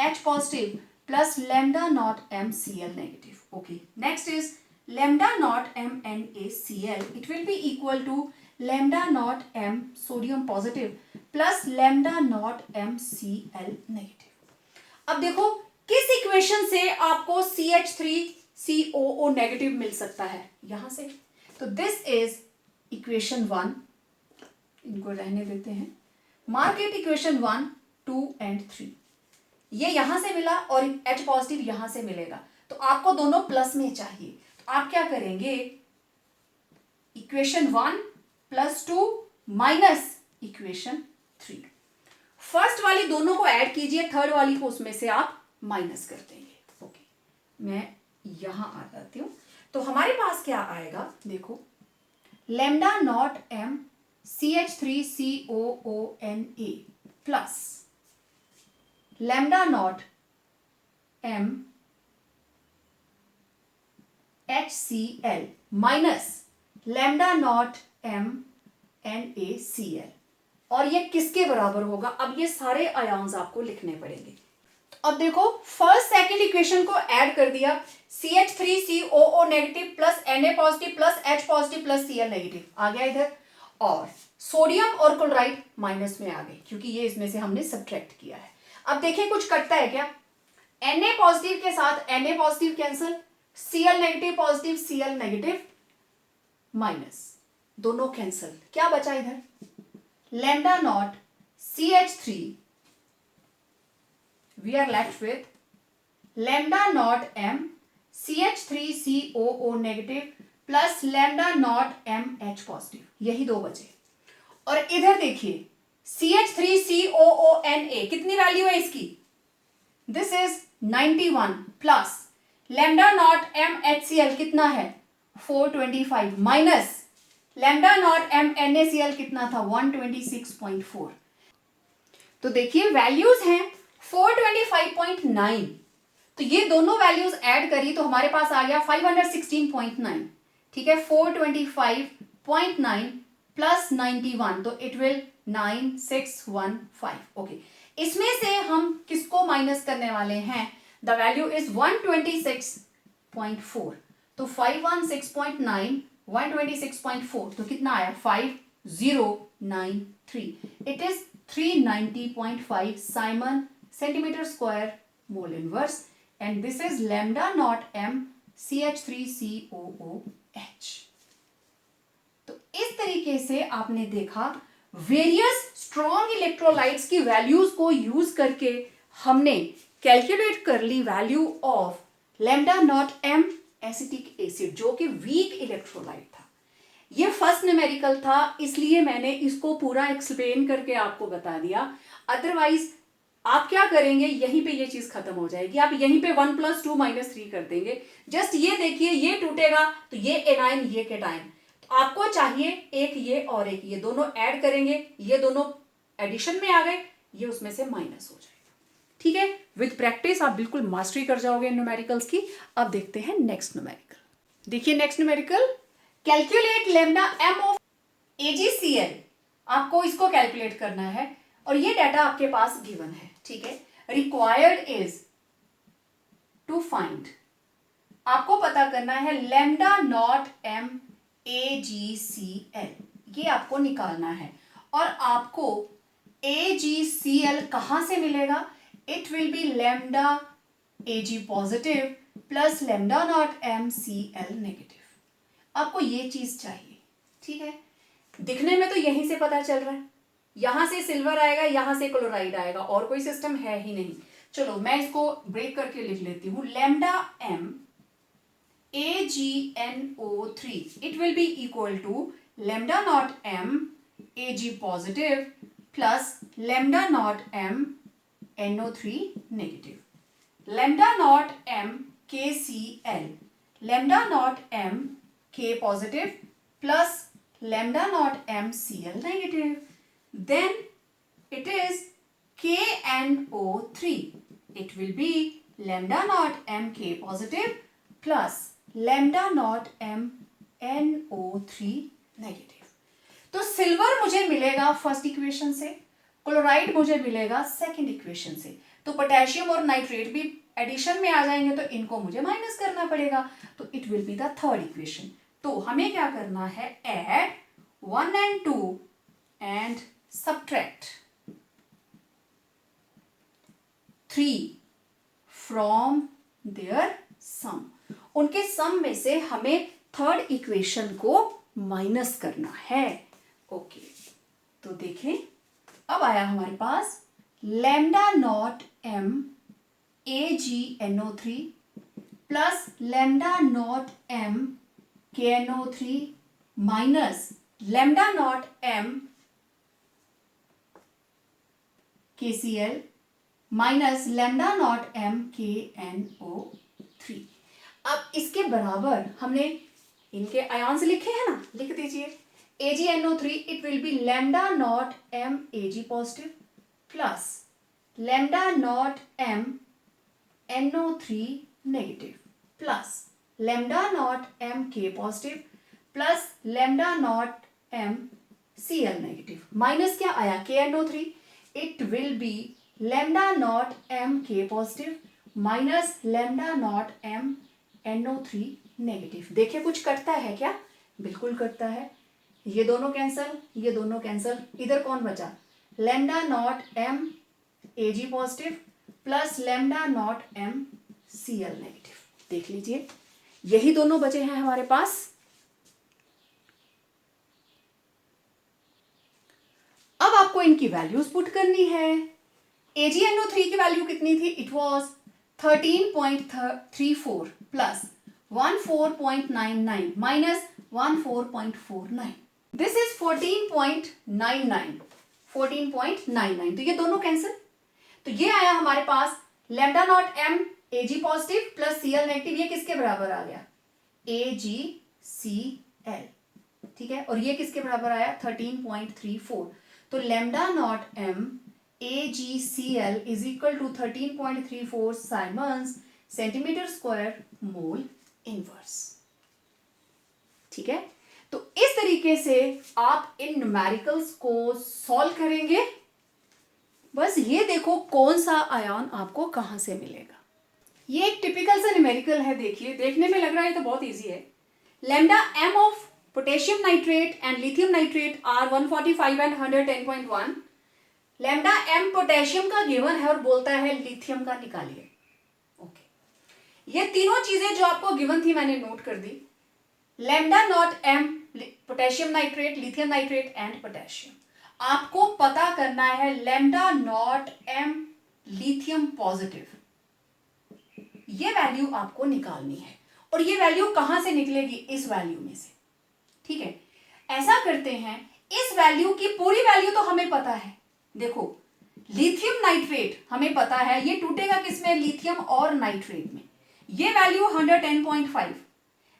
H positive plus lambda naught m Cl negative. Okay, next is lambda naught m NaCl, it will be equal to lambda naught m sodium positive plus lambda naught m Cl negative। अब देखो किस equation से आपको CH3COO negative मिल सकता है? यहां से। तो दिस इज इक्वेशन 1, इनको रहने देते हैं, मार्क इट इक्वेशन 1, 2 एंड 3। ये यहां से मिला और H पॉजिटिव यहां से मिलेगा, तो आपको दोनों प्लस में चाहिए। आप क्या करेंगे? Equation 1 plus 2 minus equation 3। First वाली दोनों को ऐड कीजिए, थर्ड वाली को उसमें से आप माइनस कर देंगे। ओके, मैं यहां आ जाती हूं। तो हमारे पास क्या आएगा? देखो, lambda naught m CH3COONA plus lambda naught m HCl minus lambda naught m NaCl। और ये किसके बराबर होगा? अब ये सारे आयन्स आपको लिखने पड़ेंगे। अब देखो, फर्स्ट सेकंड इक्वेशन को ऐड कर दिया, CH3COO negative plus Na positive plus H positive plus Cl negative आ गया इधर, और सोडियम और क्लोराइड माइनस में आ गए क्योंकि ये इसमें से हमने सब्ट्रैक्ट किया है। अब देखिए कुछ कटता है क्या? Na पॉजिटिव के साथ Na positive cancel, Cl negative positive Cl negative minus, दोनों कैंसिल, क्या बचा इधर? Lambda naught CH3, we are left with lambda naught m CH3COO negative plus lambda naught m H positive, यही दो बचे। और इधर देखिए CH3COONA, कितनी वैल्यू है इसकी? This is 91 plus lambda naught m HCl कितना है? 425 minus lambda naught m NaCl कितना था? 126.4। तो देखिए वैल्यूज हैं 425.9, तो ये दोनों वैल्यूज ऐड करी तो हमारे पास आ गया 516.9। ठीक है, 425.9 प्लस 91, तो इट विल 9615। ओके, इसमें से हम किसको माइनस करने वाले हैं? द वैल्यू इज 126.4, तो 516.9 126.4, तो कितना आया? 5093। It is 390.5 Simon centimeter square mole inverse, and this is lambda naught m CH3COOH। तो इस तरीके से आपने देखा वेरियस स्ट्रॉन्ग इलेक्ट्रोलाइट्स की वैल्यूज को यूज करके हमने कैलकुलेट कर ली value of lambda not M acetic acid, जो कि वीक इलेक्ट्रोलाइट था। ये फर्स्ट न्यूमेरिकल था, इसलिए मैंने इसको पूरा एक्सप्लेन करके आपको बता दिया। अदरवाइज आप क्या करेंगे, यहीं पे ये चीज खत्म हो जाएगी, आप यहीं पे 1 + 2 - 3 कर देंगे। जस्ट ये देखिए, ये टूटेगा तो ये एनाइन ये केटाइन, तो आपको चाहिए एक ये और एक ये, दोनों ऐड करेंगे, ये दोनों एडिशन में आ गए, ये उसमें से माइनस हो जाएगा। ठीक है, विद प्रैक्टिस आप बिल्कुल मास्टरी कर जाओगे न्यूमेरिकल्स की। अब देखते हैं नेक्स्ट न्यूमेरिकल। देखिए next numerical, calculate lambda M of AgCl। आपको इसको कैलकुलेट करना है और ये डाटा आपके पास गिवन है। ठीक है, रिक्वायर्ड इज टू फाइंड, आपको पता करना है लैम्डा नॉट एम AgCl, ये आपको निकालना है। और आपको AgCl कहां से मिलेगा, it will be lambda Ag positive plus lambda not M Cl negative. आपको ये चीज चाहिए। ठीक है, दिखने में तो यहीं से पता चल रहा है, यहां से सिल्वर आएगा, यहां से क्लोराइड आएगा, और कोई सिस्टम है ही नहीं। चलो मैं इसको ब्रेक करके लिख लेती हूं, lambda M AgNO3 it will be equal to lambda not M Ag positive plus lambda not M NO3 negative, lambda not M KCl, lambda not M K positive plus lambda naught m Cl negative, then it is KNO3, it will be lambda naught m K positive plus lambda naught m NO3 negative। तो silver मुझे मिलेगा first equation से, chloride मुझे मिलेगा second equation से, तो potassium और nitrate भी एडिशन में आ जाएंगे, तो इनको मुझे माइनस करना पड़ेगा, तो it will be the third equation. तो हमें क्या करना है, add 1 and 2 and subtract 3 from their sum। उनके सम में से हमें थर्ड इक्वेशन को माइनस करना है। ओके, तो देखें अब आया हमारे पास lambda not M AgNO3 plus lambda not M KNO3 minus lambda not M KCl minus lambda not M KNO3। अब इसके बराबर हमने इनके आयन्स लिखे हैं ना, लिख दीजिए AgNO3 it will be lambda not M Ag positive plus lambda not M NO3 negative plus lambda not M K positive plus lambda not M Cl negative, minus क्या आया KNO3, it will be lambda not M K positive minus lambda not M NO3 negative. देखिए कुछ कटता है क्या, बिल्कुल कटता है, ये दोनों कैंसल, ये दोनों कैंसल, इधर कौन बचा, lambda not M Ag positive plus lambda not M Cl negative. देख लीजिए यही दोनों बचे हैं हमारे पास। अब आपको इनकी वैल्यूज पुट करनी है। AgNO3 की वैल्यू कितनी थी, it was 13.34 plus 14.99 minus 14.49, this is 14.99, 14.99, तो ये दोनों कैंसिल, तो ये आया हमारे पास lambda not M Ag positive plus Cl negative, ये किसके बराबर आ गया, AgCl। ठीक है, और ये किसके बराबर आया 13.34, तो lambda not M AgCl is equal to 13.34 siemens centimetre square mole inverse. ठीक है, तो इस तरीके से आप इन न्यूमेरिकल्स को सॉल्व करेंगे। बस ये देखो कौन सा आयन आपको कहां से मिलेगा। ये एक टिपिकल सा न्यूमेरिकल है, देखिए देखने में लग रहा है तो बहुत इजी है। Lambda M of potassium nitrate and lithium nitrate are 145 and 110.1. Lambda M potassium का गिवन है और बोलता है लिथियम का निकालिए। ओके, ये तीनों चीजें जो आपको गिवन थी मैंने नोट कर दी। Lambda not M potassium nitrate, lithium nitrate and potassium. आपको पता करना है lambda not M lithium positive, ये वैल्यू आपको निकालनी है। और ये वैल्यू कहां से निकलेगी? इस वैल्यू में से। ठीक है, ऐसा करते हैं, इस वैल्यू की पूरी वैल्यू तो हमें पता है। देखो लिथियम नाइट्रेट हमें पता है, ये टूटेगा किसमें? लिथियम और नाइट्रेट में। ये वैल्यू 110.5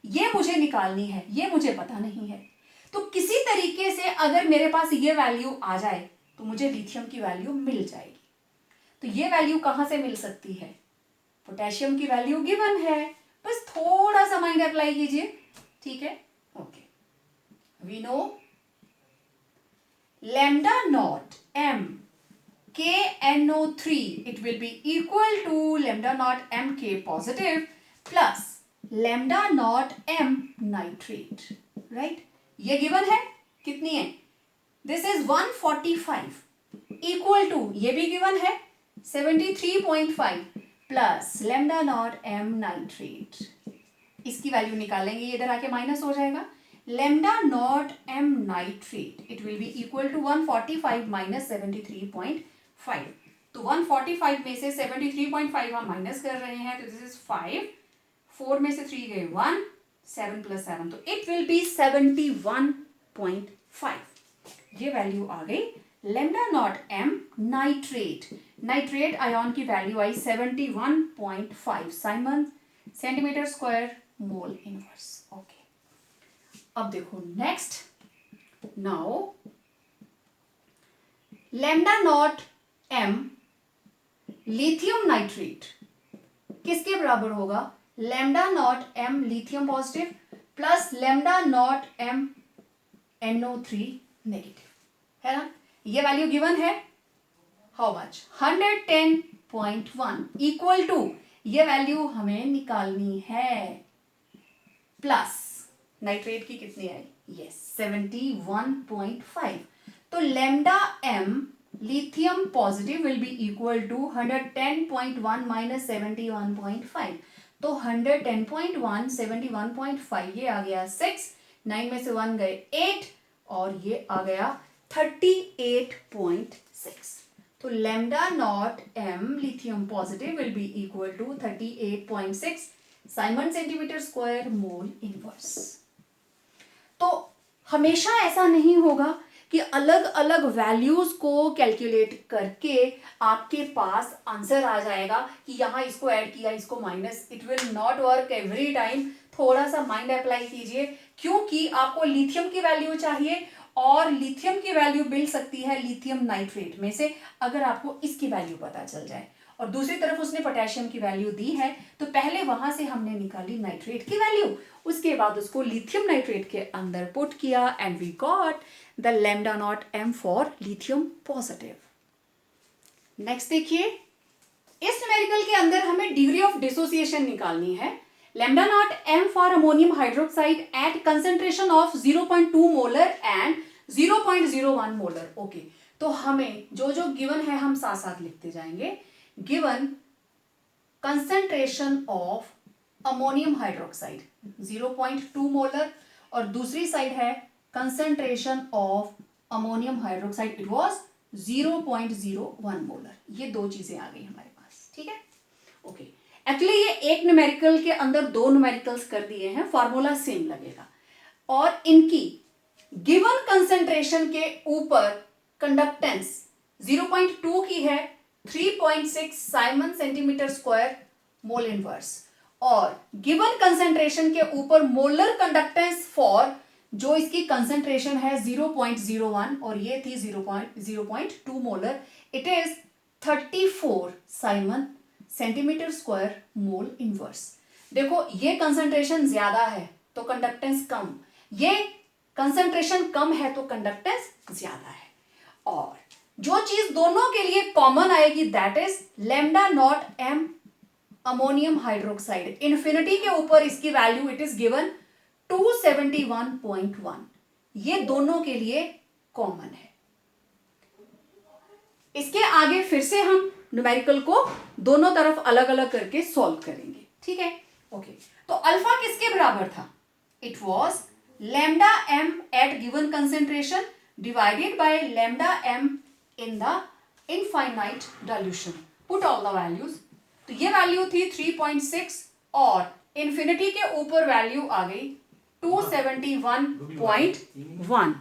ये मुझे निकालनी है, ये मुझे पता नहीं है। तो किसी तरीके से अगर मेरे पास ये वैल्यू आ जाए तो मुझे लिथियम की वैल्यू मिल जाएगी। तो ये वैल्यू कहां से मिल सकती है? पोटेशियम की वैल्यू गिवन है, बस थोड़ा सा माइंड अप्लाई कीजिए। ठीक है, okay, we know lambda naught m KNO3 it will be equal to lambda naught mk positive plus lambda naught m nitrate, right? ये गिवन है, कितनी है? दिस इज 145 इक्वल टू, ये भी गिवन है 73.5 plus lambda naught m nitrate। इसकी value निकालेंगे, ये इधर आके माइनस हो जाएगा। lambda naught m nitrate it will be equal to 145 minus 73.5। तो 145 में से 73.5 हम माइनस कर रहे हैं, तो दिस इज 5, 4 में से 3 गए 1, 7 प्लस 7, तो इट विल बी 71.5। ये वैल्यू आ गई lambda naught m nitrate। Nitrate ion की वैल्यू आई 71.5 Simon centimetre square mole inverse. Okay, अब देखो next, now lambda naught m lithium nitrate किसके बराबर होगा? lambda naught m lithium positive plus lambda naught m NO3 negative, है ना? ये value given है, हाउ मच? 110.1 इक्वल टू, ये वैल्यू हमें निकालनी है, प्लस नाइट्रेट की कितनी आई? यस 71.5। तो lambda m lithium positive will be equal to 110.1 minus 71.5। तो 110.1 71.5 ये आ गया 6, 9 में से 1 गए 8 और ये आ गया 38.6। तो lambda naught m lithium positive will be equal to 38.6 siemens centimetre square mole inverse. तो हमेशा ऐसा नहीं होगा कि अलग अलग वैल्यूज को कैलकुलेट करके आपके पास आंसर आ जाएगा कि यहाँ इसको ऐड किया इसको minus. It will not work every time. थोड़ा सा माइंड अप्लाई कीजिए, क्योंकि आपको लिथियम की वैल्यू चाहिए और लिथियम की वैल्यू मिल सकती है लिथियम नाइट्रेट में से, अगर आपको इसकी वैल्यू पता चल जाए। और दूसरी तरफ उसने पोटेशियम की वैल्यू दी है, तो पहले वहां से हमने निकाली नाइट्रेट की वैल्यू, उसके बाद उसको लिथियम नाइट्रेट के अंदर पुट किया and we got the lambda naught m for lithium positive. Next देखिए, इस न्यूमेरिकल के अंदर हमें डिग्री ऑफ डिसोसिएशन निकालनी है। lambda naught m for ammonium hydroxide eight concentration of 0.2 molar and 0.01 molar. Okay, तो हमें जो जो गिवन है हम साथ साथ लिखते जाएंगे। Given concentration of ammonium hydroxide 0.2 molar और दूसरी साइड है concentration of ammonium hydroxide, it was 0.01 molar. ये दो चीजें आ गई हमारे पास। ठीक है, ओके। एक्चुअली ये एक न्यूमेरिकल के अंदर दो न्यूमेरिकल्स कर दिए हैं, फॉर्मूला सेम लगेगा। और इनकी गिवन कंसेंट्रेशन के ऊपर कंडक्टेंस 0.2 की है 3.6 Simon centimetre square mole inverse, और गिवन कंसेंट्रेशन के ऊपर मोलर कंडक्टेंस फॉर जो इसकी कंसेंट्रेशन है 0.01 और ये थी 0.2 molar, it is 34 Simon centimetre square mole inverse. देखो ये कंसेंट्रेशन ज्यादा है तो कंडक्टेंस कम, ये कंसेंट्रेशन कम है तो कंडक्टेंस ज्यादा है। और जो चीज दोनों के लिए कॉमन आएगी that is lambda naught m ammonium hydroxide. Infinity के ऊपर इसकी वैल्यू इट इज गिवन 271.1, ये दोनों के लिए कॉमन है। इसके आगे फिर से हम न्यूमेरिकल को दोनों तरफ अलग अलग करके सॉल्व करेंगे, ठीक है। ओके, तो अल्फा किसके बराबर था? It was lambda M at given concentration divided by lambda M in the infinite dilution. Put all the values. तो ये वैल्यू थी 3.6 और इन्फिनिटी के ऊपर वैल्यू आ गई 271.1।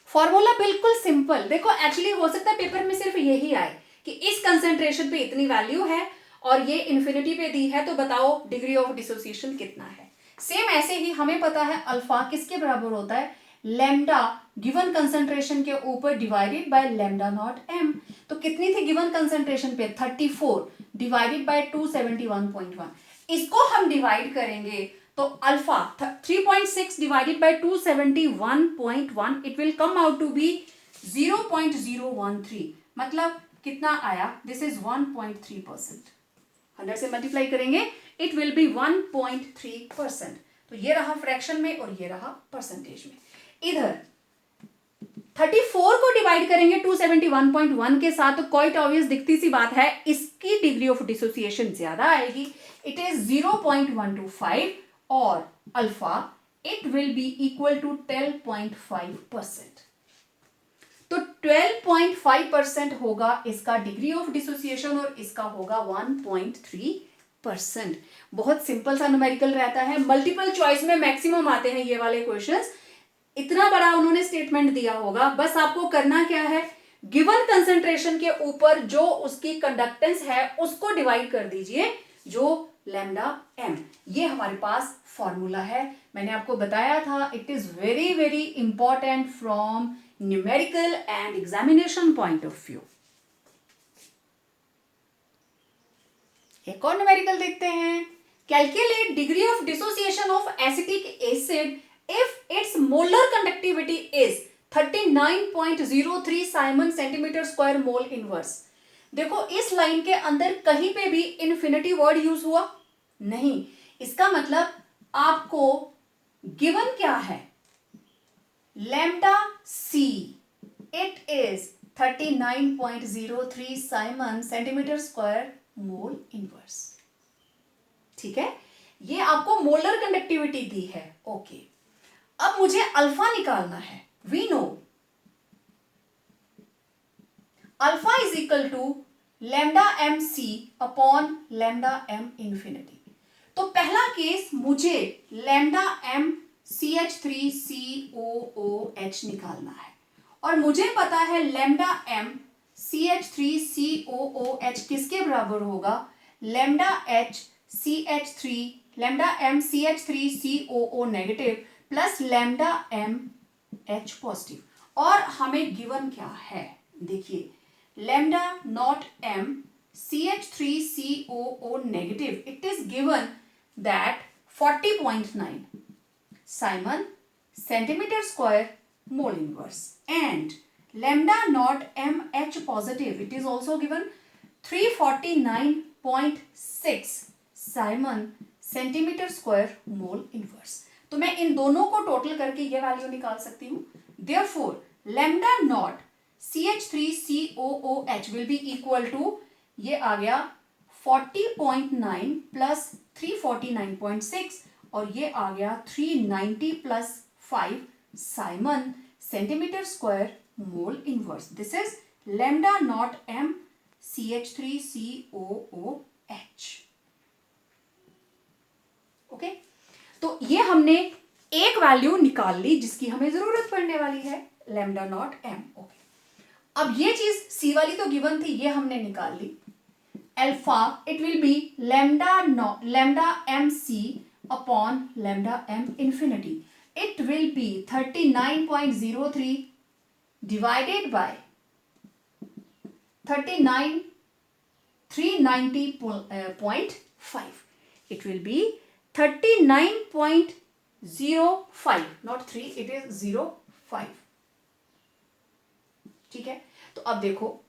फॉर्मूला बिल्कुल सिंपल। देखो एक्चुअली हो सकता है पेपर में सिर्फ यही आए कि इस कंसेंट्रेशन पे इतनी वैल्यू है और ये इन्फिनिटी पे दी है, तो बताओ डिग्री ऑफ डिसोसिएशन कितना है। सेम ऐसे ही हमें पता है अल्फा किसके बराबर होता है? लैम्डा गिवन कंसेंट्रेशन के ऊपर divided by lambda not M. तो कितनी थी गिवन कंसेंट्रेशन पे? 34 डिवाइडेड बाय 271.1। इसको हम डिवाइड करेंगे तो alpha 3.6 divided by 271.1 it will come out to be 0.013। मतलब कितना आया? This is 1.3%। 100 से मल्टीप्लाई करेंगे इट विल बी 1.3%। तो ये रहा फ्रैक्शन में और ये रहा परसेंटेज में। इधर 34 को डिवाइड करेंगे 271.1 के साथ, तो क्वाइट ऑब्वियस दिखती सी बात है इसकी डिग्री ऑफ डिसोसिएशन ज्यादा आएगी। इट इज 0.125 और alpha it will be equal to 12.5%। तो 12.5% होगा इसका डिग्री ऑफ डिसोसिएशन और इसका होगा 1.3%। बहुत सिंपल सा न्यूमेरिकल रहता है। मल्टीपल चॉइस में मैक्सिमम आते हैं ये वाले क्वेश्चंस। इतना बड़ा उन्होंने स्टेटमेंट दिया होगा, बस आपको करना क्या है, गिवन कंसेंट्रेशन के ऊपर जो उसकी कंडक्टेंस है उसको डिवाइड कर दीजिए, जो लैम्डा एम। ये हमारे पास फॉर्मूला है। मैंने आपको बताया था it is very very important from numerical and examination point of view. एक और न्यूमेरिकल देखते हैं। Calculate degree of dissociation of acetic acid if it's molar conductivity is 39.03 Simon centimetre square mole inverse. देखो इस लाइन के अंदर कहीं पे भी इन्फिनिटी वर्ड यूज हुआ नहीं। इसका मतलब आपको गिवन क्या है? Lambda see it is 39.03 Simon centimetre square mole inverse. ठीक है, ये आपको मोलर कंडक्टिविटी दी है। ओके, अब मुझे अल्फा निकालना है। We know alpha is equal to lambda M C upon lambda M infinity. तो पहला केस मुझे लैम्डा एम CH3COOH निकालना है और मुझे पता है लैम्डा एम CH3COOH किसके बराबर होगा? Lambda M CH3COO negative plus lambda M H positive. और हमें गिवन क्या है? देखिए lambda not M CH3COO negative, it is given that 40.9 Simon centimeter square mole inverse and lambda naught MH positive, it is also given 349.6 Simon centimeter square mole inverse। तो मैं इन दोनों को total करके ये वैल्यू निकाल सकती हूँ। Therefore lambda naught CH3COOH will be equal to, ये आ गया 40.9 प्लस 349.6 और ये आ गया 390 plus 5 Simon centimetre square mole inverse. This is lambda not M CH3COOH। Okay, तो ये हमने एक वैल्यू निकाल ली जिसकी हमें जरूरत पड़ने वाली है, लैम्डा नॉट एम। ओके, अब ये चीज सी वाली तो गिवन थी, ये हमने निकाल ली। Alpha it will be lambda M C upon lambda m infinity. It will be 39.03 divided by 390.5. It will be 39.05, not 3, it is 05। ठीक है, तो अब देखो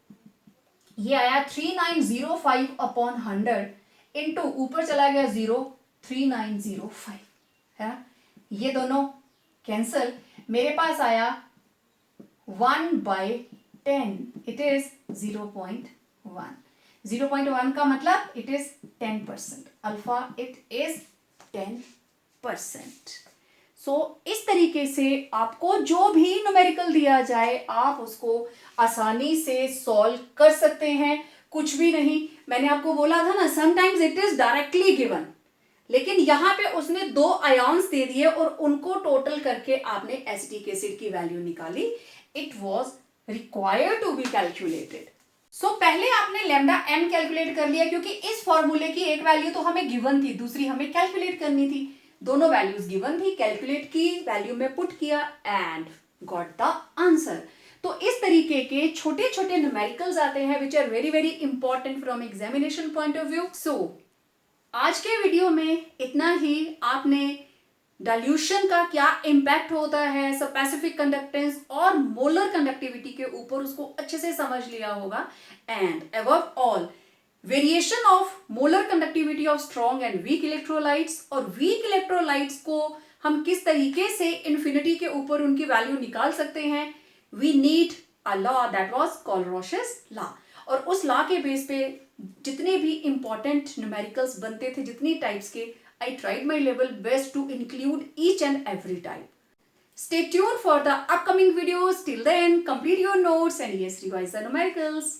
ये आया 3905 अपॉन 100 इंटू ऊपर चला गया 03905 है ना, ये दोनों कैंसल। मेरे पास आया 1/100 10 it is 0.1. 0.1 का मतलब it is 10%. Alpha it is 10%. सो इस तरीके से आपको जो भी न्यूमेरिकल दिया जाए आप उसको आसानी से सॉल्व कर सकते हैं. कुछ भी नहीं, मैंने आपको बोला था ना, sometimes it is directly given, लेकिन यहां पे उसने 2 आयन्स दे दिए और उनको टोटल करके आपने एसिटिक एसिड की वैल्यू निकाली. It was required to be calculated. So पहले आपने लैम्डा एम कैलकुलेट कर लिया, क्योंकि इस फॉर्मूले की एक वैल्यू तो हमें गिवन थी, दूसरी हमें कैलकुलेट करनी थी. दोनों वैल्यूज गिवन थी, कैलकुलेट की, वैल्यू में पुट किया एंड गॉट द आंसर. तो इस तरीके के छोटे छोटे न्यूमेरिकल्स आते हैं which are very very important from examination point of view. So आज के वीडियो में इतना ही. आपने डाइल्यूशन का क्या इम्पैक्ट होता है स्पेसिफिक कंडक्टेंस और मोलर कंडक्टिविटी के ऊपर, उसको अच्छे से समझ लिया होगा. And above all, variation of molar conductivity of strong and weak electrolytes, और वीक इलेक्ट्रोलाइट्स को हम किस तरीके से इन्फिनिटी के ऊपर उनकी वैल्यू निकाल सकते हैं. We need a law that was Kohlrausch's law, और उस लॉ के बेस पे जितने भी इंपॉर्टेंट न्यूमेरिकल्स बनते थे, जितनी टाइप्स के, I tried my level best to include each and every type. Stay tuned for the upcoming videos. Till then, complete your notes and yes, revise the numericals.